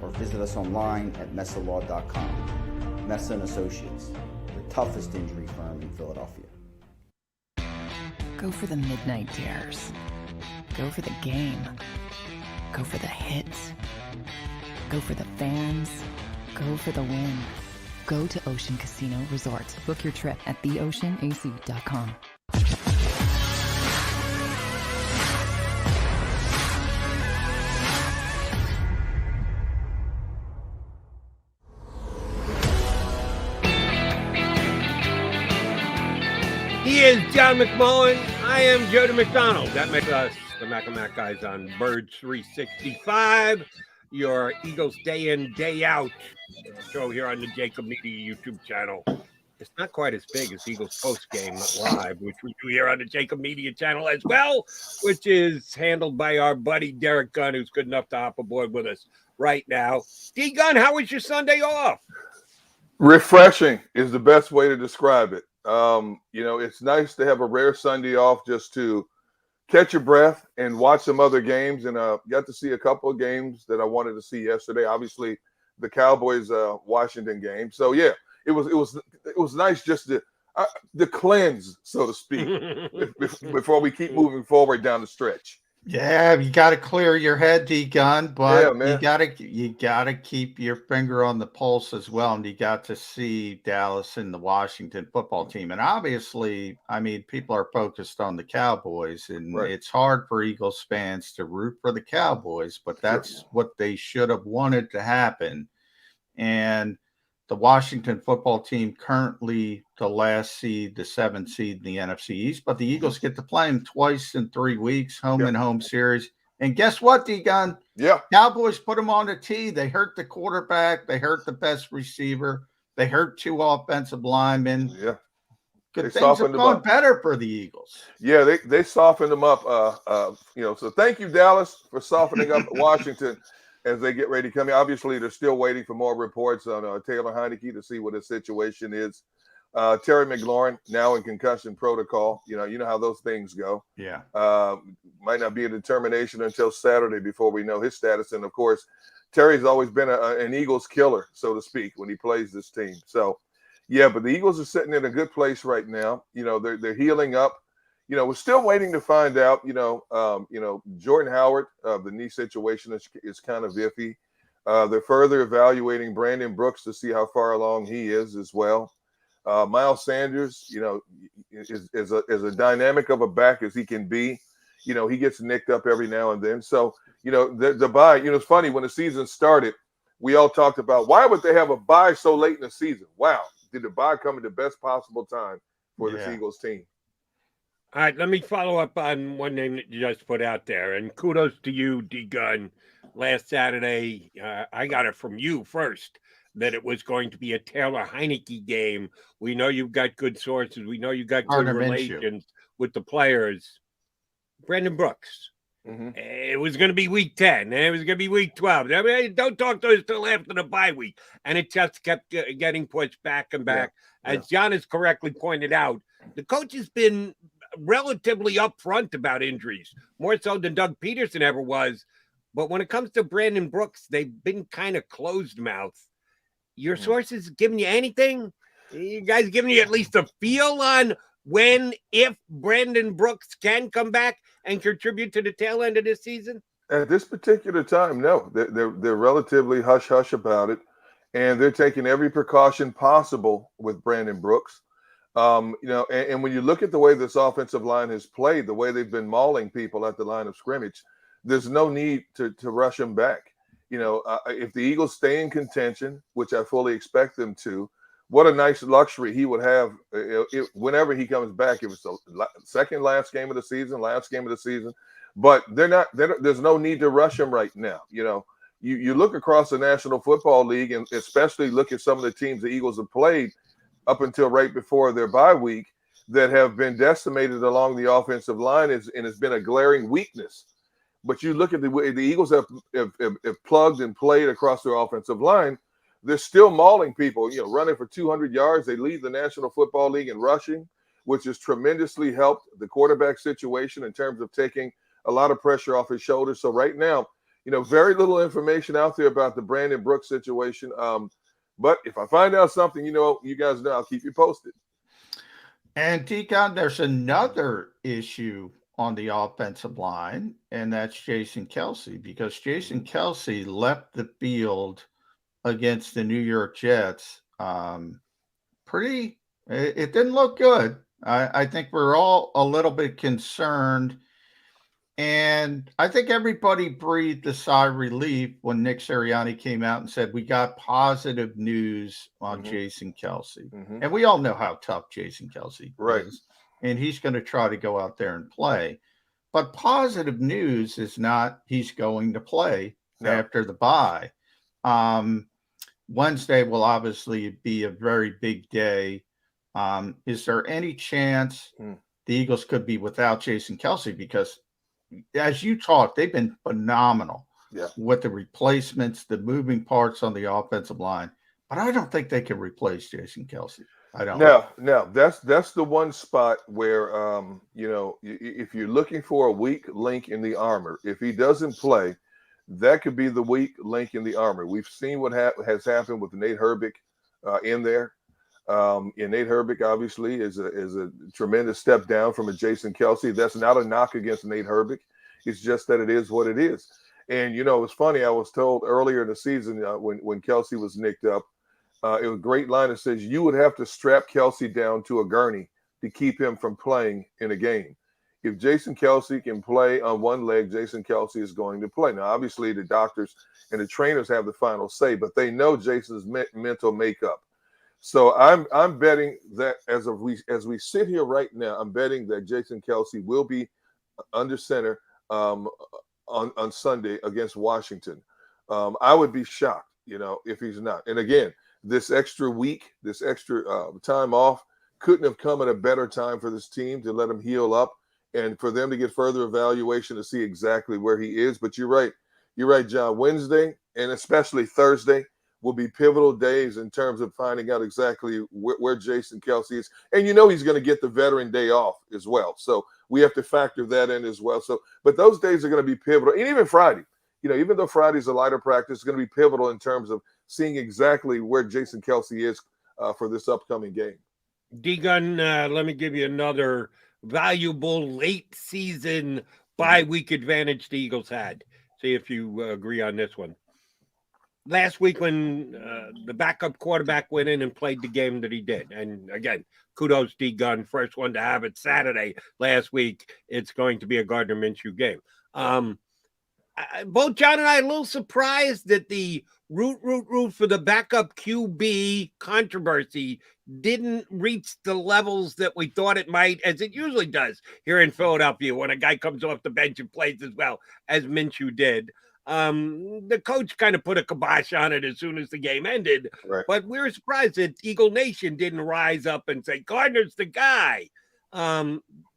or visit us online at messalaw.com. Messa & Associates, the toughest injury firm in Philadelphia. Go for the midnight dares. Go for the game. Go for the hits. Go for the fans. Go for the win. Go to Ocean Casino Resort. Book your trip at theoceanac.com. He is John McMullen. I am Jody McDonald. That makes us the Mac and Mac guys on Birds 365. Your Eagles day in, day out show here on the JAKIB Media YouTube channel. It's not quite as big as Eagles Post Game Live, which we do here on the JAKIB Media channel as well, which is handled by our buddy Derek Gunn, who's good enough to hop aboard with us right now. D Gunn, how was your Sunday off? Refreshing is the best way to describe it. It's nice to have a rare Sunday off just to catch your breath and watch some other games. And got to see a couple of games that I wanted to see yesterday. Obviously, the Cowboys Washington game. So yeah, it was nice just to cleanse, so to speak, before we keep moving forward down the stretch. Yeah, you got to clear your head, D Gun, but yeah, you gotta keep your finger on the pulse as well. And you got to see Dallas and the Washington football team, and obviously, I mean, people are focused on the Cowboys, and it's hard for Eagles fans to root for the Cowboys, but that's what they should have wanted to happen. And the Washington football team currently the last seed, the 7th seed in the NFC East, but the Eagles get to play them twice in 3 weeks, home and home series. And guess what, D-Gun? Yeah. Cowboys put him on the tee. They hurt the quarterback. They hurt the best receiver. They hurt 2 offensive linemen. Yeah. Good They things have softened him gone up. better for the Eagles. Yeah, they softened them up. So thank you, Dallas, for softening up Washington as they get ready to come in. Obviously, they're still waiting for more reports on Taylor Heineke to see what his situation is. Terry McLaurin now in concussion protocol. You know how those things go. Yeah. Might not be a determination until Saturday before we know his status. And of course, Terry's always been an Eagles killer, so to speak, when he plays this team. So, yeah, but the Eagles are sitting in a good place right now. They're healing up. We're still waiting to find out. Jordan Howard, the knee situation is kind of iffy. They're further evaluating Brandon Brooks to see how far along he is as well. Miles Sanders, is a dynamic of a back as he can be. He gets nicked up every now and then. So, the bye, it's funny, when the season started, we all talked about why would they have a bye so late in the season? Wow. Did the bye come at the best possible time for this Eagles team? All right, let me follow up on one name that you just put out there. And kudos to you, D-Gun. Last Saturday, I got it from you first, that it was going to be a Taylor Heineke game. We know you've got good sources. We know you've got good relations with the players. Brandon Brooks. Mm-hmm. It was going to be week 10. And it was going to be week 12. I mean, don't talk to us till after the bye week. And it just kept getting pushed back and back. Yeah. As John has correctly pointed out, the coach has been relatively upfront about injuries, more so than Doug Peterson ever was. But when it comes to Brandon Brooks, they've been kind of closed mouth. Your sources giving you anything? You guys giving you at least a feel on when, if Brandon Brooks can come back and contribute to the tail end of this season? At this particular time, no. They're relatively hush-hush about it, and they're taking every precaution possible with Brandon Brooks. And when you look at the way this offensive line has played, the way they've been mauling people at the line of scrimmage, there's no need to rush him back. If the Eagles stay in contention, which I fully expect them to, what a nice luxury he would have whenever he comes back. If it's the last game of the season, but there's no need to rush him right now. You look across the National Football League, and especially look at some of the teams the Eagles have played up until right before their bye week that have been decimated along the offensive line, and it's been a glaring weakness. But you look at the way the Eagles have plugged and played across their offensive line, they're still mauling people, running for 200 yards. They lead the National Football League in rushing, which has tremendously helped the quarterback situation in terms of taking a lot of pressure off his shoulders. So right now, very little information out there about the Brandon Brooks situation. But if I find out something, you guys know, I'll keep you posted. And Deacon, there's another issue on the offensive line, and that's Jason Kelsey, because Jason Kelsey left the field against the New York Jets. It didn't look good. I think we're all a little bit concerned. And I think everybody breathed a sigh of relief when Nick Sirianni came out and said, we got positive news on Jason Kelsey. And we all know how tough Jason Kelsey is. And he's going to try to go out there and play. But positive news is not he's going to play after the bye. Wednesday will obviously be a very big day. Is there any chance the Eagles could be without Jason Kelsey? Because as you talk, they've been phenomenal with the replacements, the moving parts on the offensive line. But I don't think they can replace Jason Kelsey. I don't. No, that's the one spot where if you're looking for a weak link in the armor, if he doesn't play, that could be the weak link in the armor. We've seen what has happened with Nate Herbig in there. And Nate Herbig obviously is a tremendous step down from a Jason Kelsey. That's not a knock against Nate Herbig. It's just that it is what it is. And it's funny. I was told earlier in the season when Kelsey was nicked up, it was a great line that says you would have to strap Kelsey down to a gurney to keep him from playing in a game. If Jason Kelsey can play on one leg, Jason Kelsey is going to play. Now, obviously, the doctors and the trainers have the final say, but they know Jason's mental makeup. So I'm betting that as we sit here right now, I'm betting that Jason Kelsey will be under center on Sunday against Washington. I would be shocked, if he's not. And again, this extra week, this extra time off couldn't have come at a better time for this team to let him heal up and for them to get further evaluation to see exactly where he is. But you're right. You're right, John. Wednesday and especially Thursday will be pivotal days in terms of finding out exactly where Jason Kelsey is. And he's going to get the veteran day off as well. So we have to factor that in as well. So, but those days are going to be pivotal. And even Friday, even though Friday's a lighter practice, it's going to be pivotal in terms of seeing exactly where Jason Kelsey is for this upcoming game. D-Gun, let me give you another valuable late season bye week advantage the Eagles had. See if you agree on this one. Last week when the backup quarterback went in and played the game that he did. And again, kudos D-Gun, first one to have it Saturday last week. It's going to be a Gardner Minshew game. Both John and I are a little surprised that the root for the backup QB controversy didn't reach the levels that we thought it might, as it usually does here in Philadelphia when a guy comes off the bench and plays as well as Minshew did. The coach kind of put a kibosh on it as soon as the game ended, right. But we were surprised that Eagle Nation didn't rise up and say, Gardner's the guy.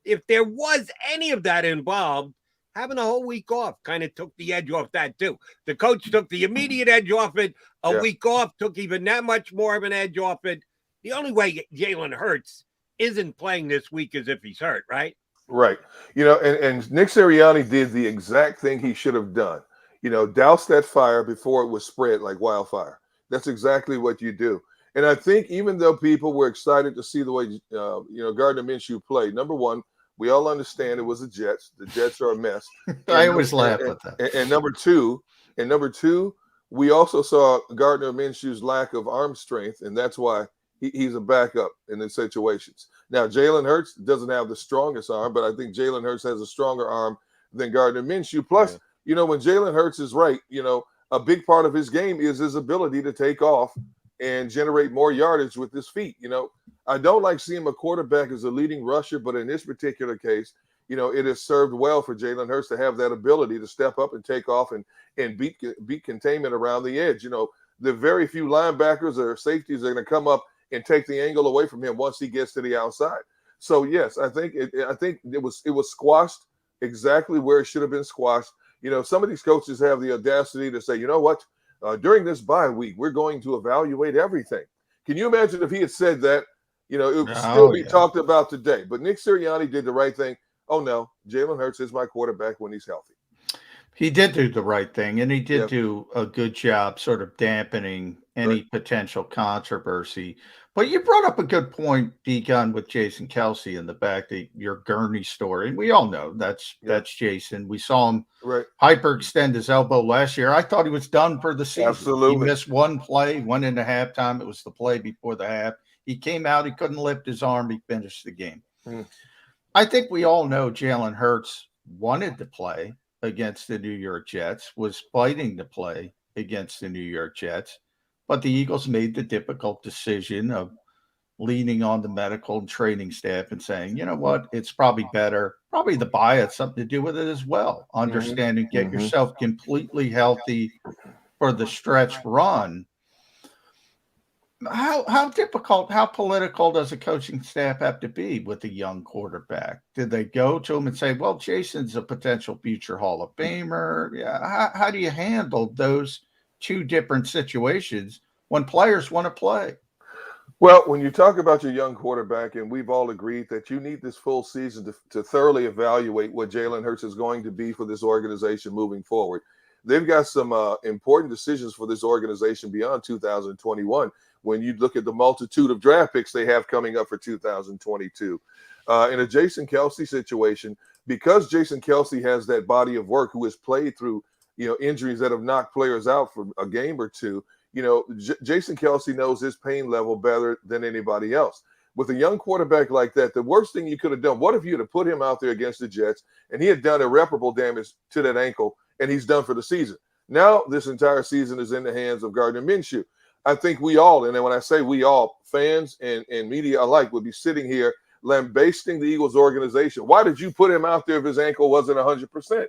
If there was any of that involved, having a whole week off kind of took the edge off that too. The coach took the immediate edge off it. A week off took even that much more of an edge off it. The only way Jalen Hurts isn't playing this week is if he's hurt, right? Right. And Nick Sirianni did the exact thing he should have done. Douse that fire before it was spread like wildfire. That's exactly what you do. And I think even though people were excited to see the way, Gardner Minshew played, number one, we all understand it was the Jets. The Jets are a mess. I always laugh at that. And number two, we also saw Gardner Minshew's lack of arm strength, and that's why he's a backup in these situations. Now, Jalen Hurts doesn't have the strongest arm, but I think Jalen Hurts has a stronger arm than Gardner Minshew. Plus, when Jalen Hurts is right, a big part of his game is his ability to take off and generate more yardage with his feet. I don't like seeing a quarterback as a leading rusher, but in this particular case, it has served well for Jalen Hurts to have that ability to step up and take off and beat containment around the edge. The very few linebackers or safeties are going to come up and take the angle away from him once he gets to the outside. So yes, I think it was squashed exactly where it should have been squashed. Some of these coaches have the audacity to say, you know what, during this bye week, we're going to evaluate everything. Can you imagine if he had said that? It would still be talked about today. But Nick Sirianni did the right thing. Oh no, Jalen Hurts is my quarterback when he's healthy. He did do the right thing, and he did do a good job sort of dampening any potential controversy. But you brought up a good point, D-Gun, with Jason Kelsey in the back, your Gurney story. And we all know that's Jason. We saw him hyperextend his elbow last year. I thought he was done for the season. Absolutely. He missed one play, went into halftime. It was the play before the half. He came out. He couldn't lift his arm. He finished the game. I think we all know Jalen Hurts wanted to play against the New York Jets, was fighting to play against the New York Jets, but the Eagles made the difficult decision of leaning on the medical and training staff and saying, you know what, it's probably better. Probably the bye had something to do with it as well. Understanding, get yourself completely healthy for the stretch run. How difficult, how political does a coaching staff have to be with a young quarterback? Did they go to him and say, well, Jason's a potential future Hall of Famer? Yeah. How do you handle those two different situations when players want to play? Well, when you talk about your young quarterback, and we've all agreed that you need this full season to thoroughly evaluate what Jalen Hurts is going to be for this organization moving forward. They've got some important decisions for this organization beyond 2021. When you look at the multitude of draft picks they have coming up for 2022. In a Jason Kelsey situation, because Jason Kelsey has that body of work, who has played through, injuries that have knocked players out for a game or two, Jason Kelsey knows his pain level better than anybody else. With a young quarterback like that, the worst thing you could have done, what if you had put him out there against the Jets and he had done irreparable damage to that ankle and he's done for the season? Now this entire season is in the hands of Gardner Minshew. I think we all, and then when I say we all, fans and media alike, would be sitting here lambasting the Eagles organization. Why did you put him out there if his ankle wasn't 100%?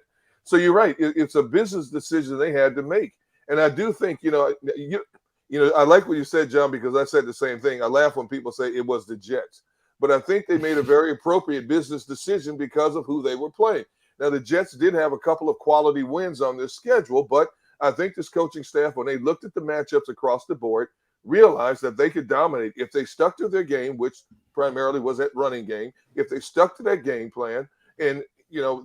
So you're right. It's a business decision they had to make. And I do think, I like what you said, John, because I said the same thing. I laugh when people say it was the Jets. But I think they made a very appropriate business decision because of who they were playing. Now, the Jets did have a couple of quality wins on their schedule, but I think this coaching staff, when they looked at the matchups across the board, realized that they could dominate if they stuck to their game, which primarily was that running game. If they stuck to that game plan, and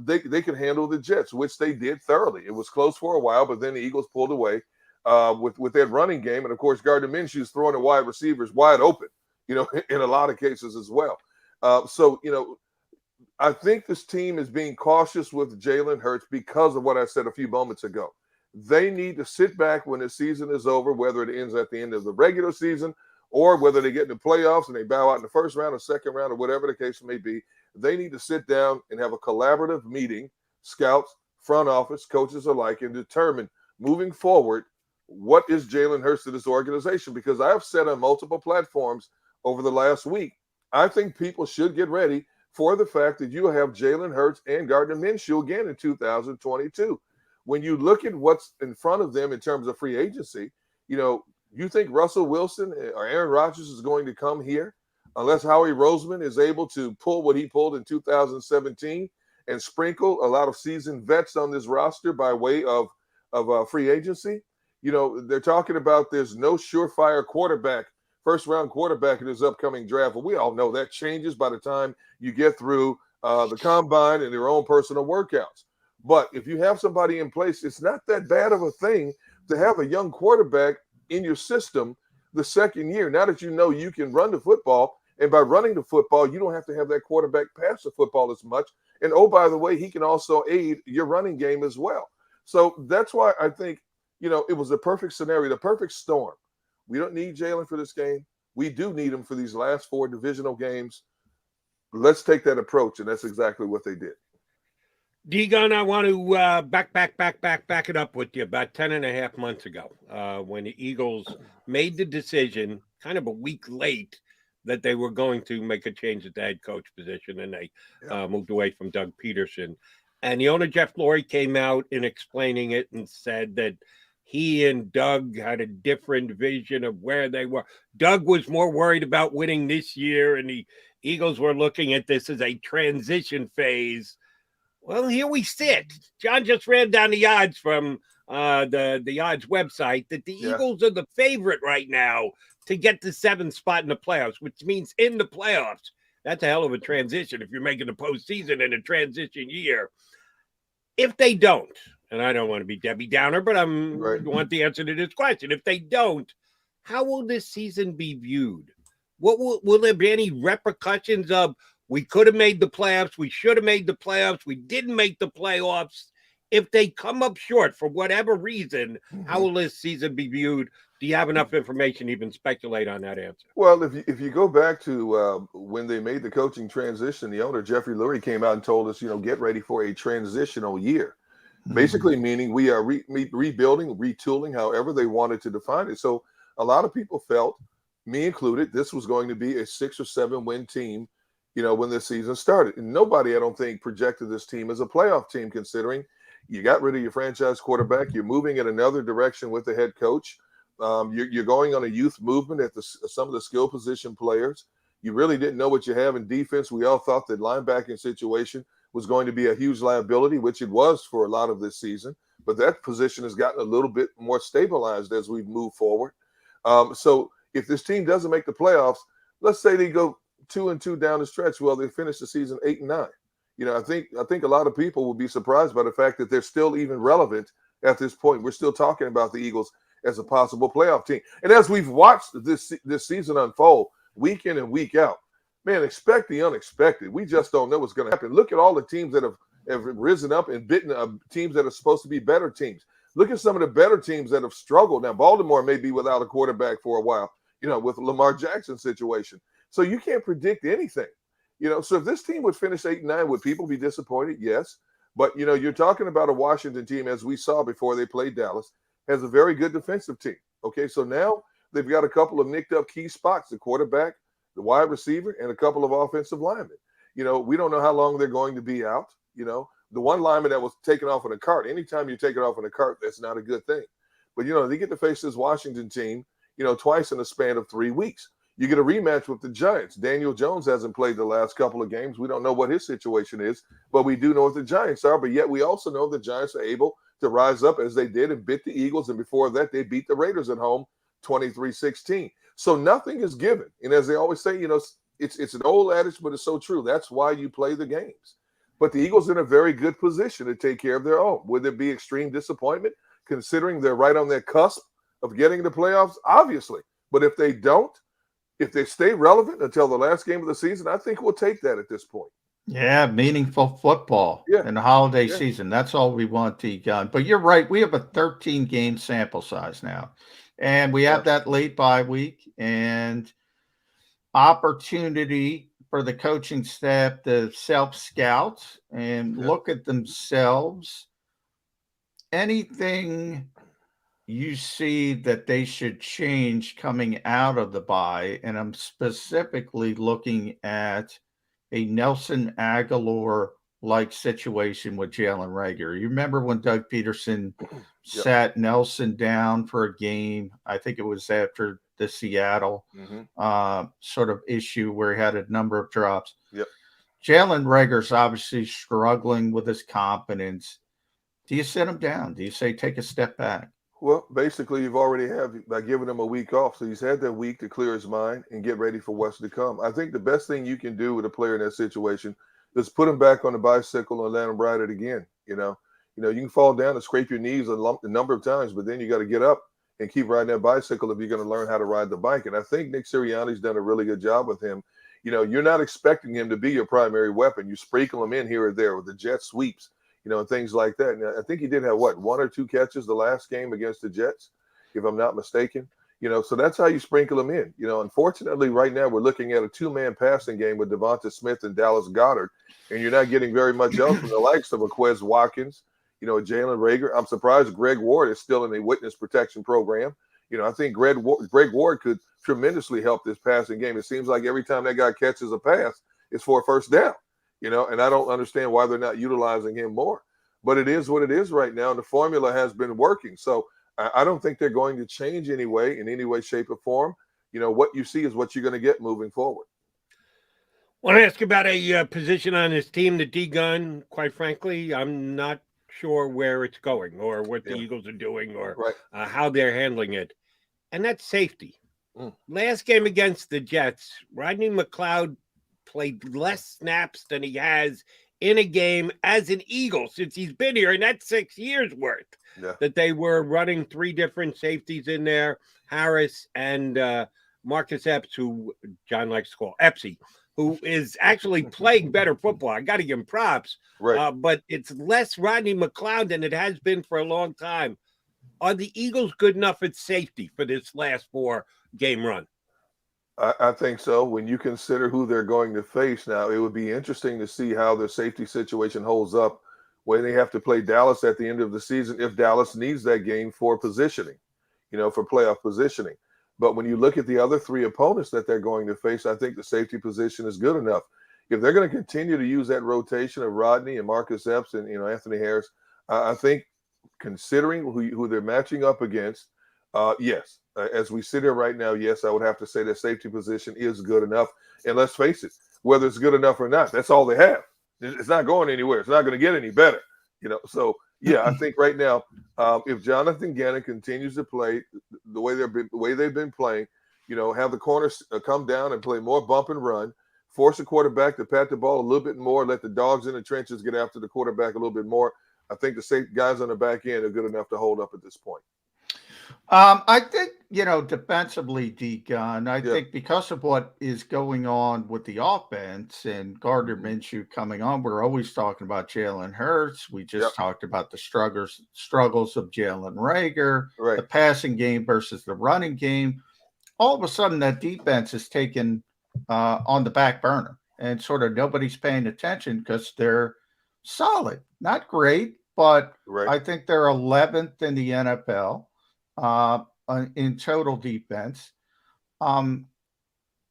they could handle the Jets, which they did thoroughly. It was close for a while, but then the Eagles pulled away with that running game, and of course, Gardner Minshew's throwing the wide receivers wide open, in a lot of cases as well. I think this team is being cautious with Jalen Hurts because of what I said a few moments ago. They need to sit back when the season is over, whether it ends at the end of the regular season or whether they get in the playoffs and they bow out in the first round or second round or whatever the case may be. They need to sit down and have a collaborative meeting, scouts, front office, coaches alike, and determine moving forward what is Jalen Hurts to this organization. Because I have said on multiple platforms over the last week, I think people should get ready for the fact that you have Jalen Hurts and Gardner Minshew again in 2022. When you look at what's in front of them in terms of free agency, you think Russell Wilson or Aaron Rodgers is going to come here unless Howie Roseman is able to pull what he pulled in 2017 and sprinkle a lot of seasoned vets on this roster by way of free agency. They're talking about there's no surefire quarterback, first-round quarterback in this upcoming draft. Well, we all know that changes by the time you get through the combine and their own personal workouts. But if you have somebody in place, it's not that bad of a thing to have a young quarterback in your system the second year. Now that you can run the football, and by running the football, you don't have to have that quarterback pass the football as much. And, oh, by the way, he can also aid your running game as well. So that's why I think, it was a perfect scenario, the perfect storm. We don't need Jalen for this game. We do need him for these last 4 divisional games. Let's take that approach, and that's exactly what they did. D-Gun, I want to back it up with you. About 10.5 months ago, when the Eagles made the decision, kind of a week late, that they were going to make a change at the head coach position, and they moved away from Doug Peterson. And the owner, Jeff Lurie, came out in explaining it and said that he and Doug had a different vision of where they were. Doug was more worried about winning this year, and the Eagles were looking at this as a transition phase. Well, here we sit. John just ran down the odds from the odds website that the Eagles are the favorite right now to get the 7th spot in the playoffs, which means in the playoffs. That's a hell of a transition if you're making the postseason in a transition year. If they don't, and I don't want to be Debbie Downer, but I want the answer to this question. If they don't, how will this season be viewed? Will there be any repercussions of we could have made the playoffs, we should have made the playoffs, we didn't make the playoffs? If they come up short for whatever reason, how will this season be viewed? Do you have enough information to even speculate on that answer? Well, if you go back to when they made the coaching transition, the owner, Jeffrey Lurie, came out and told us, get ready for a transitional year. Basically meaning we are rebuilding, retooling, however they wanted to define it. So a lot of people felt, me included, this was going to be a 6 or 7 win team, when this season started. And nobody, I don't think, projected this team as a playoff team, considering you got rid of your franchise quarterback. You're moving in another direction with the head coach. You're going on a youth movement at some of the skill position players. You really didn't know what you have in defense. We all thought that linebacking situation was going to be a huge liability, which it was for a lot of this season. But that position has gotten a little bit more stabilized as we've moved forward. So if this team doesn't make the playoffs, let's say they go 2-2 down the stretch, well, they finish the season 8-9. I think a lot of people will be surprised by the fact that they're still even relevant at this point. We're still talking about the Eagles as a possible playoff team. And as we've watched this season unfold week in and week out, man, expect the unexpected. We just don't know what's going to happen. Look at all the teams that have risen up and bitten teams that are supposed to be better teams. Look at some of the better teams that have struggled. Now, Baltimore may be without a quarterback for a while, with Lamar Jackson's situation. So you can't predict anything. So if this team would finish 8-9, would people be disappointed? Yes. But, you're talking about a Washington team, as we saw before they played Dallas, has a very good defensive team. Okay, so now they've got a couple of nicked up key spots, the quarterback, the wide receiver, and a couple of offensive linemen. We don't know how long they're going to be out. the one lineman that was taken off in a cart. Anytime you take it off in a cart, that's not a good thing. But, they get to face this Washington team, twice in a span of 3 weeks. You get a rematch with the Giants. Daniel Jones hasn't played the last couple of games. We don't know what his situation is, but we do know what the Giants are. But yet we also know the Giants are able to rise up as they did and beat the Eagles. And before that, they beat the Raiders at home 23-16. So nothing is given. And as they always say, it's an old adage, but it's so true. That's why you play the games. But the Eagles are in a very good position to take care of their own. Would there be extreme disappointment considering they're right on that cusp of getting the playoffs? Obviously. But if they don't, if they stay relevant until the last game of the season, I think we'll take that at this point. Yeah, meaningful football in the holiday season. That's all we want, T-Gun. But you're right. We have a 13-game sample size now. And we have that late bye week and opportunity for the coaching staff to self-scout and look at themselves. Anything you see that they should change coming out of the bye, and I'm specifically looking at a Nelson Aguilar-like situation with Jalen Reagor. You remember when Doug Peterson sat Nelson down for a game? I think it was after the Seattle sort of issue where he had a number of drops. Jalen Reagor's obviously struggling with his confidence. Do you sit him down? Do you say take a step back? Well, basically, you've already have by giving him a week off. So he's had that week to clear his mind and get ready for what's to come. I think the best thing you can do with a player in that situation is put him back on the bicycle and let him ride it again. You can fall down and scrape your knees a number of times, but then you got to get up and keep riding that bicycle if you're going to learn how to ride the bike. And I think Nick Sirianni's done a really good job with him. You're not expecting him to be your primary weapon. You sprinkle him in here or there with the jet sweeps, and things like that. And I think he did have, 1 or 2 catches the last game against the Jets, if I'm not mistaken. So that's how you sprinkle him in. Unfortunately, right now we're looking at a 2-man passing game with Devonta Smith and Dallas Goedert, and you're not getting very much else from the likes of Quez Watkins, Jalen Reagor. I'm surprised Greg Ward is still in the witness protection program. I think Greg Ward could tremendously help this passing game. It seems like every time that guy catches a pass, it's for a first down. And I don't understand why they're not utilizing him more. But it is what it is right now, and the formula has been working. So I don't think they're going to change in any way, shape, or form. What you see is what you're going to get moving forward. Want to ask about a position on his team, the D-Gun. Quite frankly, I'm not sure where it's going or what the Eagles are doing or how they're handling it. And that's safety. Last game against the Jets, Rodney McLeod played less snaps than he has in a game as an Eagle since he's been here, and that's 6 years worth that they were running 3 different safeties in there, Harris and Marcus Epps, who John likes to call Epsy, who is actually playing better football. I got to give him props, but it's less Rodney McLeod than it has been for a long time. Are the Eagles good enough at safety for this last 4-game run? I think so. When you consider who they're going to face now, it would be interesting to see how their safety situation holds up when they have to play Dallas at the end of the season, if Dallas needs that game for positioning, for playoff positioning. But when you look at the other 3 opponents that they're going to face, I think the safety position is good enough. If they're going to continue to use that rotation of Rodney and Marcus Epps and Anthony Harris, I think considering who they're matching up against, yes. As we sit here right now, yes, I would have to say that safety position is good enough. And let's face it, whether it's good enough or not, that's all they have. It's not going anywhere. It's not going to get any better. So, yeah, I think right now, if Jonathan Gannon continues to play the way they've been playing, have the corners come down and play more bump and run, force the quarterback to pat the ball a little bit more, let the dogs in the trenches get after the quarterback a little bit more, I think the safe guys on the back end are good enough to hold up at this point. I think, defensively, D-Gun, I think because of what is going on with the offense and Gardner Minshew coming on, we're always talking about Jalen Hurts. We just talked about the struggles of Jalen Reagor, the passing game versus the running game. All of a sudden, that defense is taken on the back burner, and sort of nobody's paying attention because they're solid. Not great, but I think they're 11th in the NFL. In total defense. From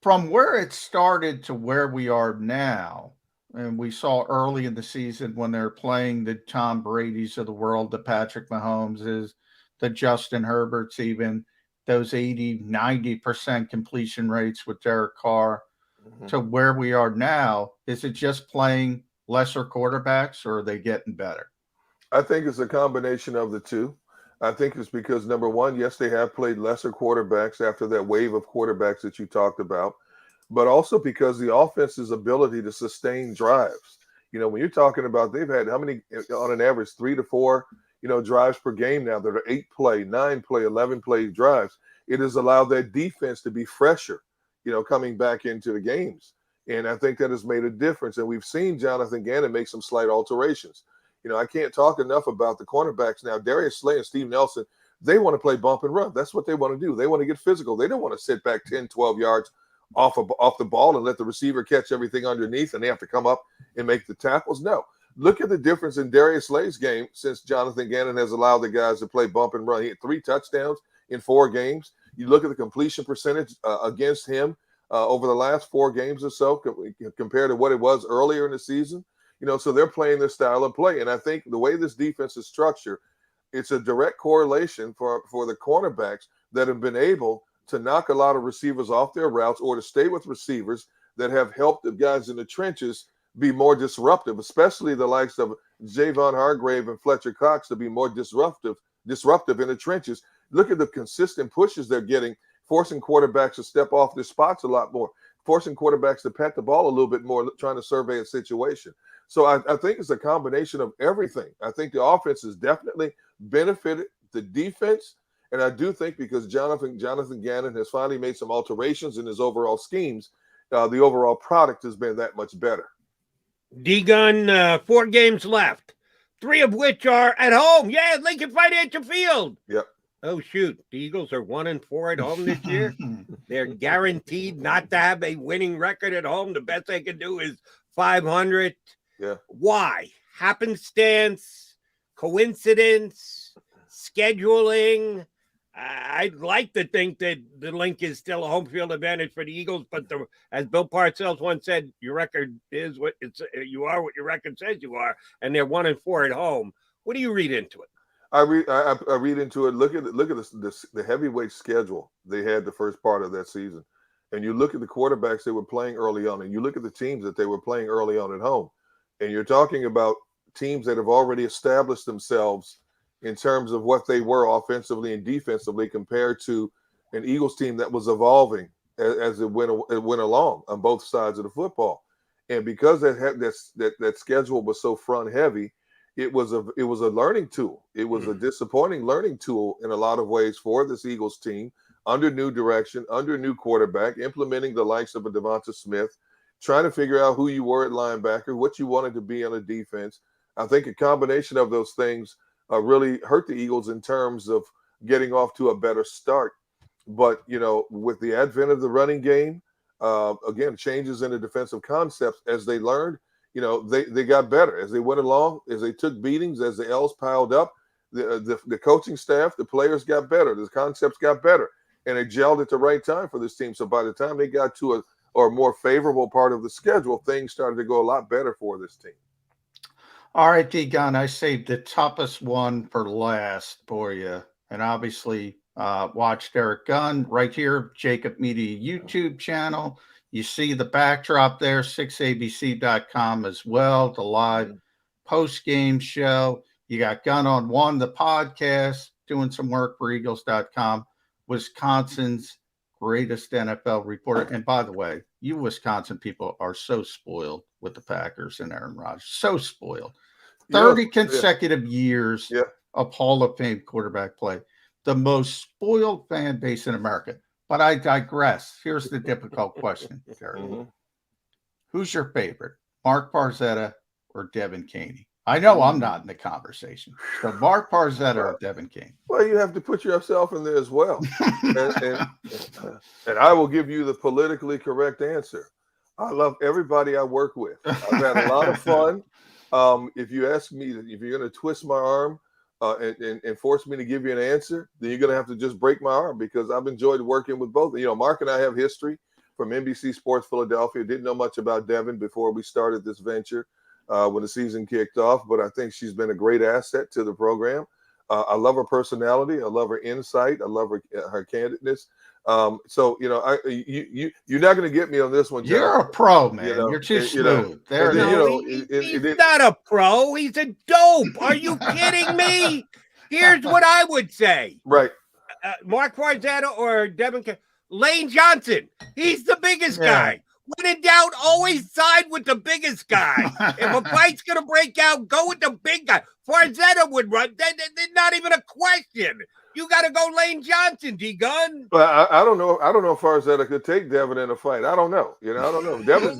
where it started to where we are now, And we saw early in the season when they're playing the Tom Brady's of the world, the Patrick Mahomeses, the Justin Herberts, even those 80-90% completion rates with Derek Carr. To where we are now, is it just playing lesser quarterbacks, or are they getting better? I think it's a combination of the two. I think it's because, number one, yes, they have played lesser quarterbacks after that wave of quarterbacks that you talked about, but also because the offense's ability to sustain drives. When you're talking about, they've had how many, on an average, 3 to 4, drives per game now that are 8-play, 9-play, 11-play drives. It has allowed that defense to be fresher, coming back into the games. And I think that has made a difference. And we've seen Jonathan Gannon make some slight alterations. I can't talk enough about the cornerbacks now. Darius Slay and Steve Nelson, they want to play bump and run. That's what they want to do. They want to get physical. They don't want to sit back 10, 12 yards off the ball and let the receiver catch everything underneath and they have to come up and make the tackles. No. Look at the difference in Darius Slay's game since Jonathan Gannon has allowed the guys to play bump and run. He had 3 touchdowns in 4 games. You look at the completion percentage against him over the last 4 games or so compared to what it was earlier in the season. So they're playing their style of play. And I think the way this defense is structured, it's a direct correlation for the cornerbacks that have been able to knock a lot of receivers off their routes or to stay with receivers that have helped the guys in the trenches be more disruptive, especially the likes of Javon Hargrave and Fletcher Cox to be more disruptive in the trenches. Look at the consistent pushes they're getting, forcing quarterbacks to step off their spots a lot more, forcing quarterbacks to pat the ball a little bit more, trying to survey a situation. So I think it's a combination of everything. I think the offense has definitely benefited the defense. And I do think because Jonathan Gannon has finally made some alterations in his overall schemes, the overall product has been that much better. D-Gun, 4 games left, 3 of which are at home. Yeah, Lincoln Financial Field. Yep. Oh, shoot. The Eagles are 1-4 at home this year. They're guaranteed not to have a winning record at home. The best they can do is 500. Yeah. Why? Happenstance, coincidence, scheduling. I'd like to think that the Link is still a home field advantage for the Eagles, but as Bill Parcells once said, your record is what you are what your record says you are, and they're 1-4 at home. What do you read into it? I read into it. Look at the heavyweight schedule they had the first part of that season, and you look at the quarterbacks they were playing early on, and you look at the teams that they were playing early on at home, and you're talking about teams that have already established themselves in terms of what they were offensively and defensively compared to an Eagles team that was evolving as it went along on both sides of the football. And because that schedule was so front heavy, it was a learning tool. It was a disappointing learning tool in a lot of ways for this Eagles team under new direction, under new quarterback, implementing the likes of a Devonta Smith, trying to figure out who you were at linebacker, what you wanted to be on a defense. I think a combination of those things really hurt the Eagles in terms of getting off to a better start. But, with the advent of the running game, again, changes in the defensive concepts as they learned, they got better as they went along, as they took beatings, as the L's piled up, the coaching staff, the players got better, the concepts got better, and it gelled at the right time for this team. So by the time they got to a more favorable part of the schedule, things started to go a lot better for this team. All right, D-Gun, I saved the toughest one for last for you. And obviously, watch Derek Gunn right here, JAKIB Media YouTube channel. You see the backdrop there, 6abc.com as well, the live post-game show. You got Gunn on One, the podcast, doing some work for Eagles.com, Wisconsin's greatest NFL reporter. And by the way, you Wisconsin people are so spoiled with the Packers and Aaron Rodgers. So spoiled. 30 consecutive years of Hall of Fame quarterback play. The most spoiled fan base in America. But I digress. Here's the difficult question, Terry. Who's your favorite, Mark Parzetta or Devin Caney? I know I'm not in the conversation. So Mark Parzetta or Devin Caney? Well, you have to put yourself in there as well. and I will give you the politically correct answer. I love everybody I work with. I've had a lot of fun. If you ask me, if you're going to twist my arm and force me to give you an answer, then you're going to have to just break my arm because I've enjoyed working with both. Mark and I have history. from NBC Sports Philadelphia. Didn't know much about Devin before we started this venture when the season kicked off, but I think she's been a great asset to the program. I love her personality. I love her insight. I love her candidness. So, you know, you're not going to get me on this one, John. You're a pro, man. You know, you're too smooth. He's not a pro. He's a dope. Are you kidding me? Here's what I would say. Right. Mark Farzetta or Devin Lane Johnson. He's the biggest guy. When in doubt, always side with the biggest guy. If a fight's going to break out, go with the big guy. Farzetta would run. There's not even a question. You got to go Lane Johnson, D-Gun. But I don't know. I don't know if Farzetta could take Devin in a fight. I don't know. You know, I don't know. Devin's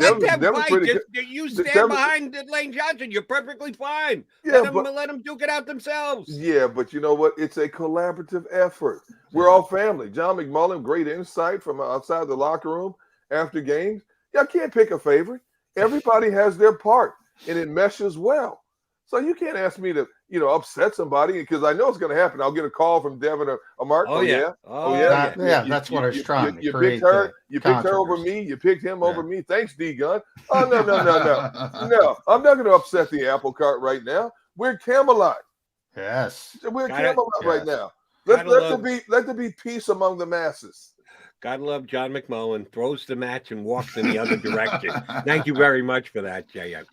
pretty good. You stand behind Lane Johnson. You're perfectly fine. Yeah, let them duke it out themselves. Yeah, but you know what? It's a collaborative effort. We're all family. John McMullen, great insight from outside the locker room after games. Y'all can't pick a favorite. Everybody has their part, and it meshes well. So you can't ask me to, you know, upset somebody because I know it's going to happen. I'll get a call from Devin or Mark. Oh yeah. That's what I was trying to You create. picked her. You picked her over me. You picked him over me. Thanks, D-Gun. Oh, no. No, I'm not going to upset the apple cart right now. We're Camelot. Yes. We're Camelot right now. Let there be peace among the masses. Gotta love John McMullen. Throws the match and walks in the other direction. Thank you very much for that, J.M.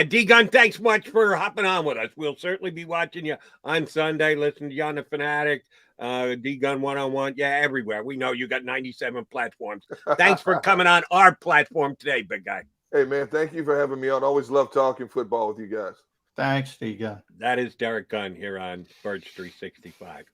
D-Gun, thanks much for hopping on with us. We'll certainly be watching you on Sunday. Listen to you on The Fanatic, D-Gun one-on-one. Yeah, everywhere. We know you got 97 platforms. Thanks for coming on our platform today, big guy. Hey, man, thank you for having me on. Always love talking football with you guys. Thanks, D-Gun. That is Derek Gunn here on Birds 365.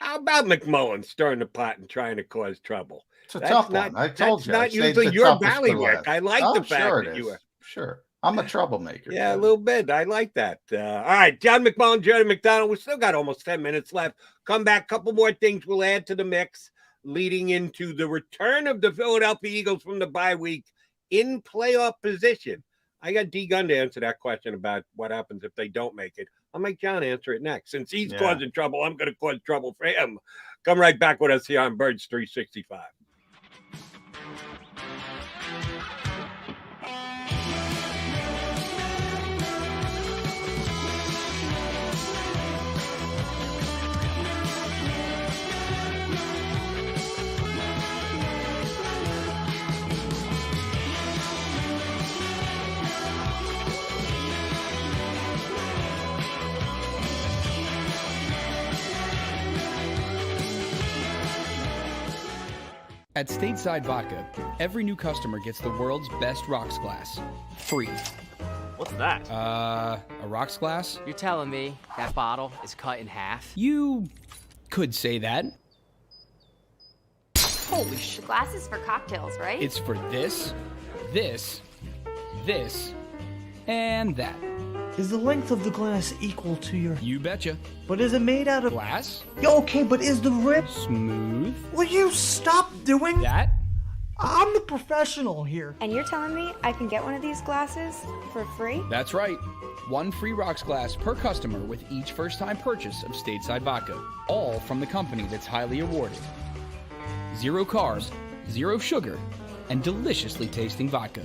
How about McMullen stirring the pot and trying to cause trouble? It's a tough one. I told you. That's not usually your ballywick. I like the fact that you are. Sure. I'm a troublemaker. Yeah, a little bit. I like that. All right, John McMullen, Jerry McDonald. We still got almost 10 minutes left. Come back. Couple more things we'll add to the mix leading into the return of the Philadelphia Eagles from the bye week in playoff position. I got D-Gun to answer that question about what happens if they don't make it. I'll make John answer it next. Since he's causing trouble, I'm going to cause trouble for him. Come right back with us here on Birds 365. At Stateside Vodka, every new customer gets the world's best rocks glass, free. What's that? A rocks glass? You're telling me that bottle is cut in half? You could say that. Holy shit. The glass is for cocktails, right? It's for this, this, and that. Is the length of the glass equal to your... You betcha. But is it made out of... Glass? Okay, but is the rip... Smooth? Will you stop doing... That? I'm the professional here. And you're telling me I can get one of these glasses for free? That's right. One free rocks glass per customer with each first-time purchase of Stateside Vodka. All from the company that's highly awarded. 0 carbs, 0 sugar, and deliciously tasting vodka.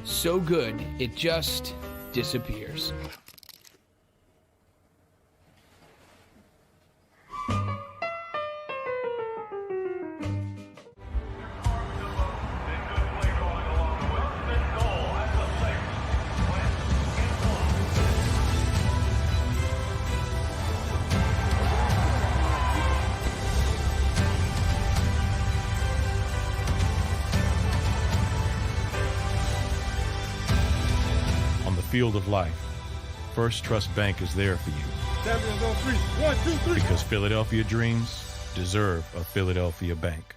So good, it just disappears. Field of life, First Trust Bank is there for you. 1, 2, 3. Because Philadelphia dreams deserve a Philadelphia bank.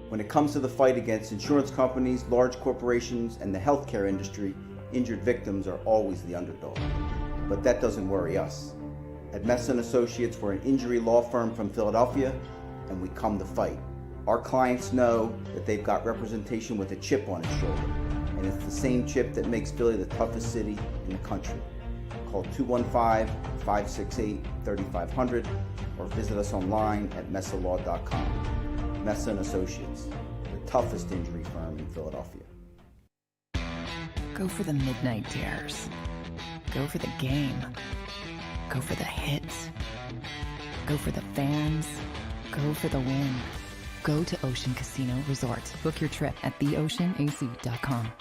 When it comes to the fight against insurance companies, large corporations, and the healthcare industry, injured victims are always the underdog. But that doesn't worry us. At Messon Associates, we're an injury law firm from Philadelphia, and we come to fight. Our clients know that they've got representation with a chip on its shoulder, and it's the same chip that makes Philly the toughest city in the country. Call 215-568-3500 or visit us online at messalaw.com. Messa & Associates, the toughest injury firm in Philadelphia. Go for the midnight dares. Go for the game. Go for the hits. Go for the fans. Go for the win. Go to Ocean Casino Resort. Book your trip at theoceanac.com.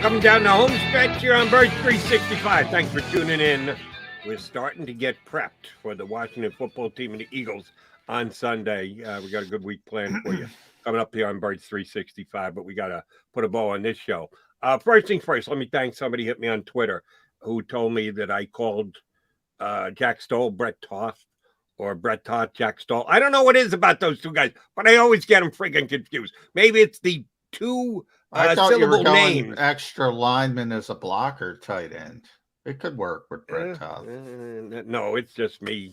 Coming down the home stretch here on Birds 365. Thanks for tuning in. We're starting to get prepped for the Washington football team and the Eagles on Sunday. We got a good week planned for you coming up here on Birds 365, but we got to put a bow on this show. First thing first, let me thank somebody hit me on Twitter who told me that I called Jack Stoll Brett Toth or Brett Toth Jack Stoll. I don't know what it is about those two guys, but I always get them freaking confused. Maybe it's the two I thought you were syllable going names. extra lineman as a blocker tight end. It could work with Brett Toth. No, it's just me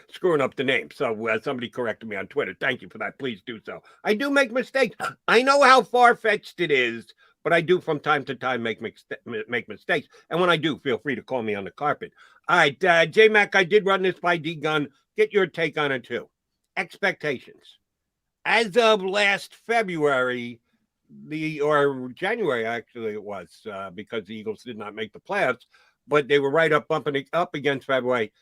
screwing up the name. So somebody corrected me on Twitter. Thank you for that. Please do so. I do make mistakes. I know how far-fetched it is, but I do from time to time make mistakes. And when I do, feel free to call me on the carpet. All right, J-Mac, I did run this by D-Gun. Get your take on it, too. Expectations. As of last February, or January, actually, it was, because the Eagles did not make the playoffs, but they were right up bumping up against February.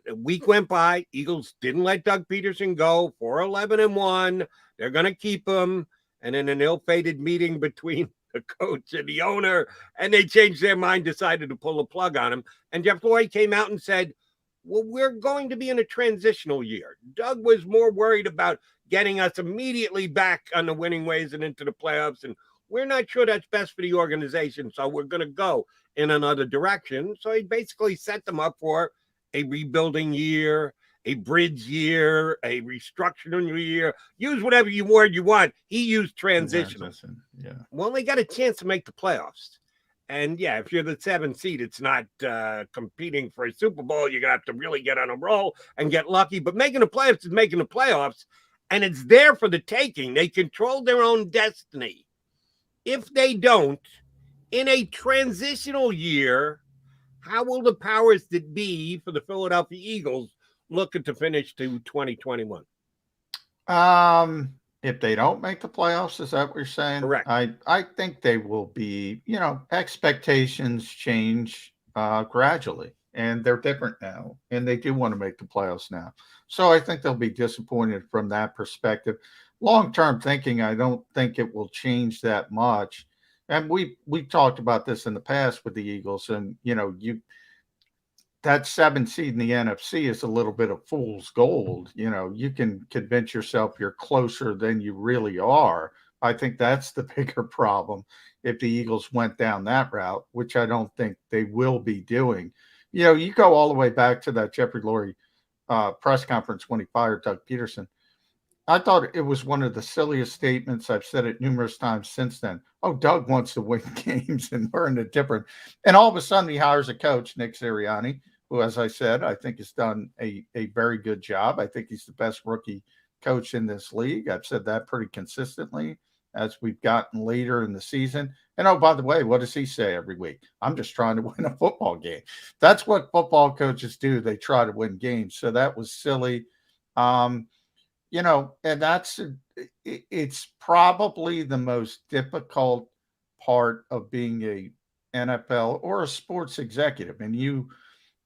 A week went by. Eagles didn't let Doug Peterson go. 4-11-1. They're going to keep him. And in an ill-fated meeting between the coach and the owner, and they changed their mind, decided to pull the plug on him. And Jeff Lloyd came out and said, well, we're going to be in a transitional year. Doug was more worried about getting us immediately back on the winning ways and into the playoffs. And we're not sure that's best for the organization. So we're going to go in another direction. So he basically set them up for a rebuilding year, a bridge year, a restructuring year. Use whatever word you want. He used transitional. Yeah. Well, they got a chance to make the playoffs. And yeah, if you're the 7th seed, it's not competing for a Super Bowl. You're going to have to really get on a roll and get lucky. But making the playoffs is making the playoffs. And it's there for the taking. They control their own destiny. If they don't, in a transitional year, how will the powers that be for the Philadelphia Eagles look to finish to 2021? If they don't make the playoffs, is that what you're saying? Correct. I think they will be, expectations change gradually, and they're different now, and they do want to make the playoffs now. So I think they'll be disappointed from that perspective. Long-term thinking, I don't think it will change that much. And we talked about this in the past with the Eagles, and that 7th seed in the NFC is a little bit of fool's gold. You can convince yourself you're closer than you really are. I think that's the bigger problem if the Eagles went down that route, which I don't think they will be doing. You go all the way back to that Jeffrey Lurie press conference when he fired Doug Peterson. I thought it was one of the silliest statements. I've said it numerous times since then. Oh, Doug wants to win games and we're in a different. And all of a sudden he hires a coach, Nick Sirianni, who, as I said, I think has done a very good job. I think he's the best rookie coach in this league. I've said that pretty consistently as we've gotten later in the season. And oh, by the way, what does he say every week? I'm just trying to win a football game. That's what football coaches do. They try to win games. So that was silly. And it's probably the most difficult part of being a NFL or a sports executive. And you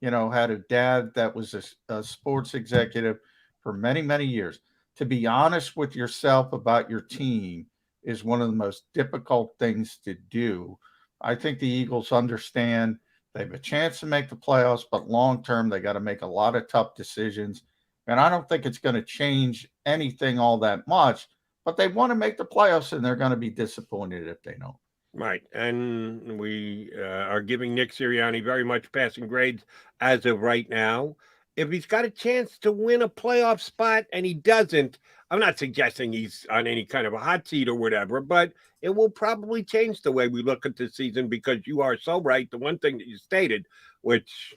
had a dad that was a sports executive for many, many years. To be honest with yourself about your team is one of the most difficult things to do. I think the Eagles understand they have a chance to make the playoffs, but long-term, they got to make a lot of tough decisions. And I don't think it's going to change anything all that much, but they want to make the playoffs, and they're going to be disappointed if they don't. Right. And we are giving Nick Sirianni very much passing grades as of right now. If he's got a chance to win a playoff spot and he doesn't, I'm not suggesting he's on any kind of a hot seat or whatever, but it will probably change the way we look at this season, because you are so right. The one thing that you stated, which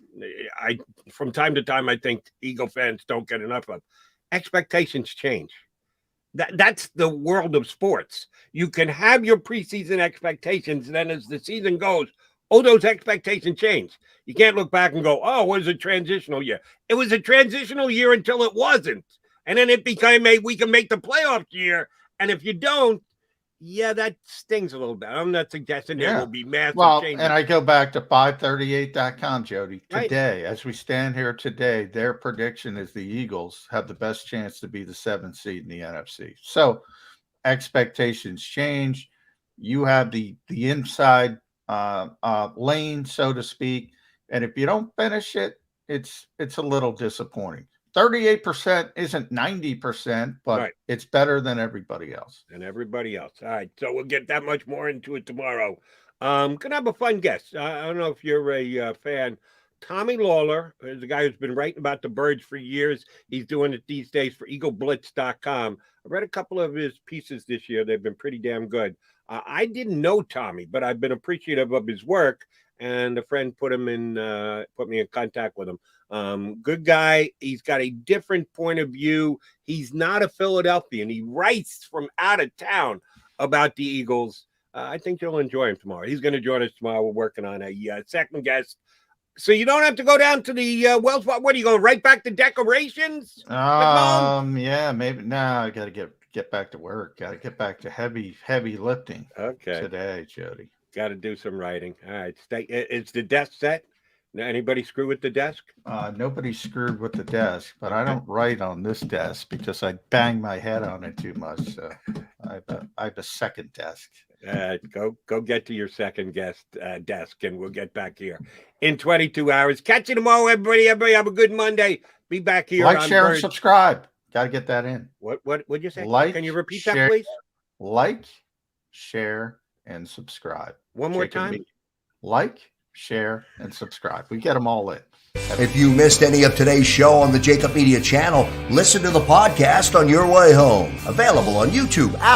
from time to time I think Eagle fans don't get enough of, expectations change. That's the world of sports. You can have your preseason expectations, and then as the season goes, those expectations change. You can't look back and go, oh, it was a transitional year. It was a transitional year until it wasn't. And then it became we can make the playoffs year. And if you don't, yeah, that stings a little bit. I'm not suggesting there will be massive changes. And I go back to 538.com, Jody. Today, as we stand here today, their prediction is the Eagles have the best chance to be the 7th seed in the NFC. So expectations change. You have the inside lane, so to speak. And if you don't finish it, it's a little disappointing. 38% isn't 90%, but it's better than everybody else. All right. So we'll get that much more into it tomorrow. Gonna have a fun guest. I don't know if you're a fan. Tommy Lawler is a guy who's been writing about the birds for years. He's doing it these days for EagleBlitz.com. I read a couple of his pieces this year. They've been pretty damn good. I didn't know Tommy, but I've been appreciative of his work. And a friend put me in contact with him. Good guy. He's got a different point of view. He's not a Philadelphian. He writes from out of town about the Eagles. I think you'll enjoy him tomorrow. He's going to join us tomorrow. We're working on a second guest. So you don't have to go down to the Wells Fargo. What are you going right back to decorations? Yeah, maybe. No, I got to get back to work. Got to get back to heavy lifting. Okay. Today, Jody. Got to do some writing. All right. Is the desk set? Anybody screw with the desk? Nobody screwed with the desk, but I don't write on this desk because I bang my head on it too much. So I have a second desk. Go get to your second desk, and we'll get back here in 22 hours. Catch you tomorrow, everybody. Everybody have a good Monday. Be back here. Like, share, and subscribe. Got to get that in. What'd you say? Like, can you repeat that, please? Like, share, and subscribe. One more time. Like, share, and subscribe. We get them all in. If you missed any of today's show on the JAKIB Media channel, listen to the podcast on your way home. Available on YouTube,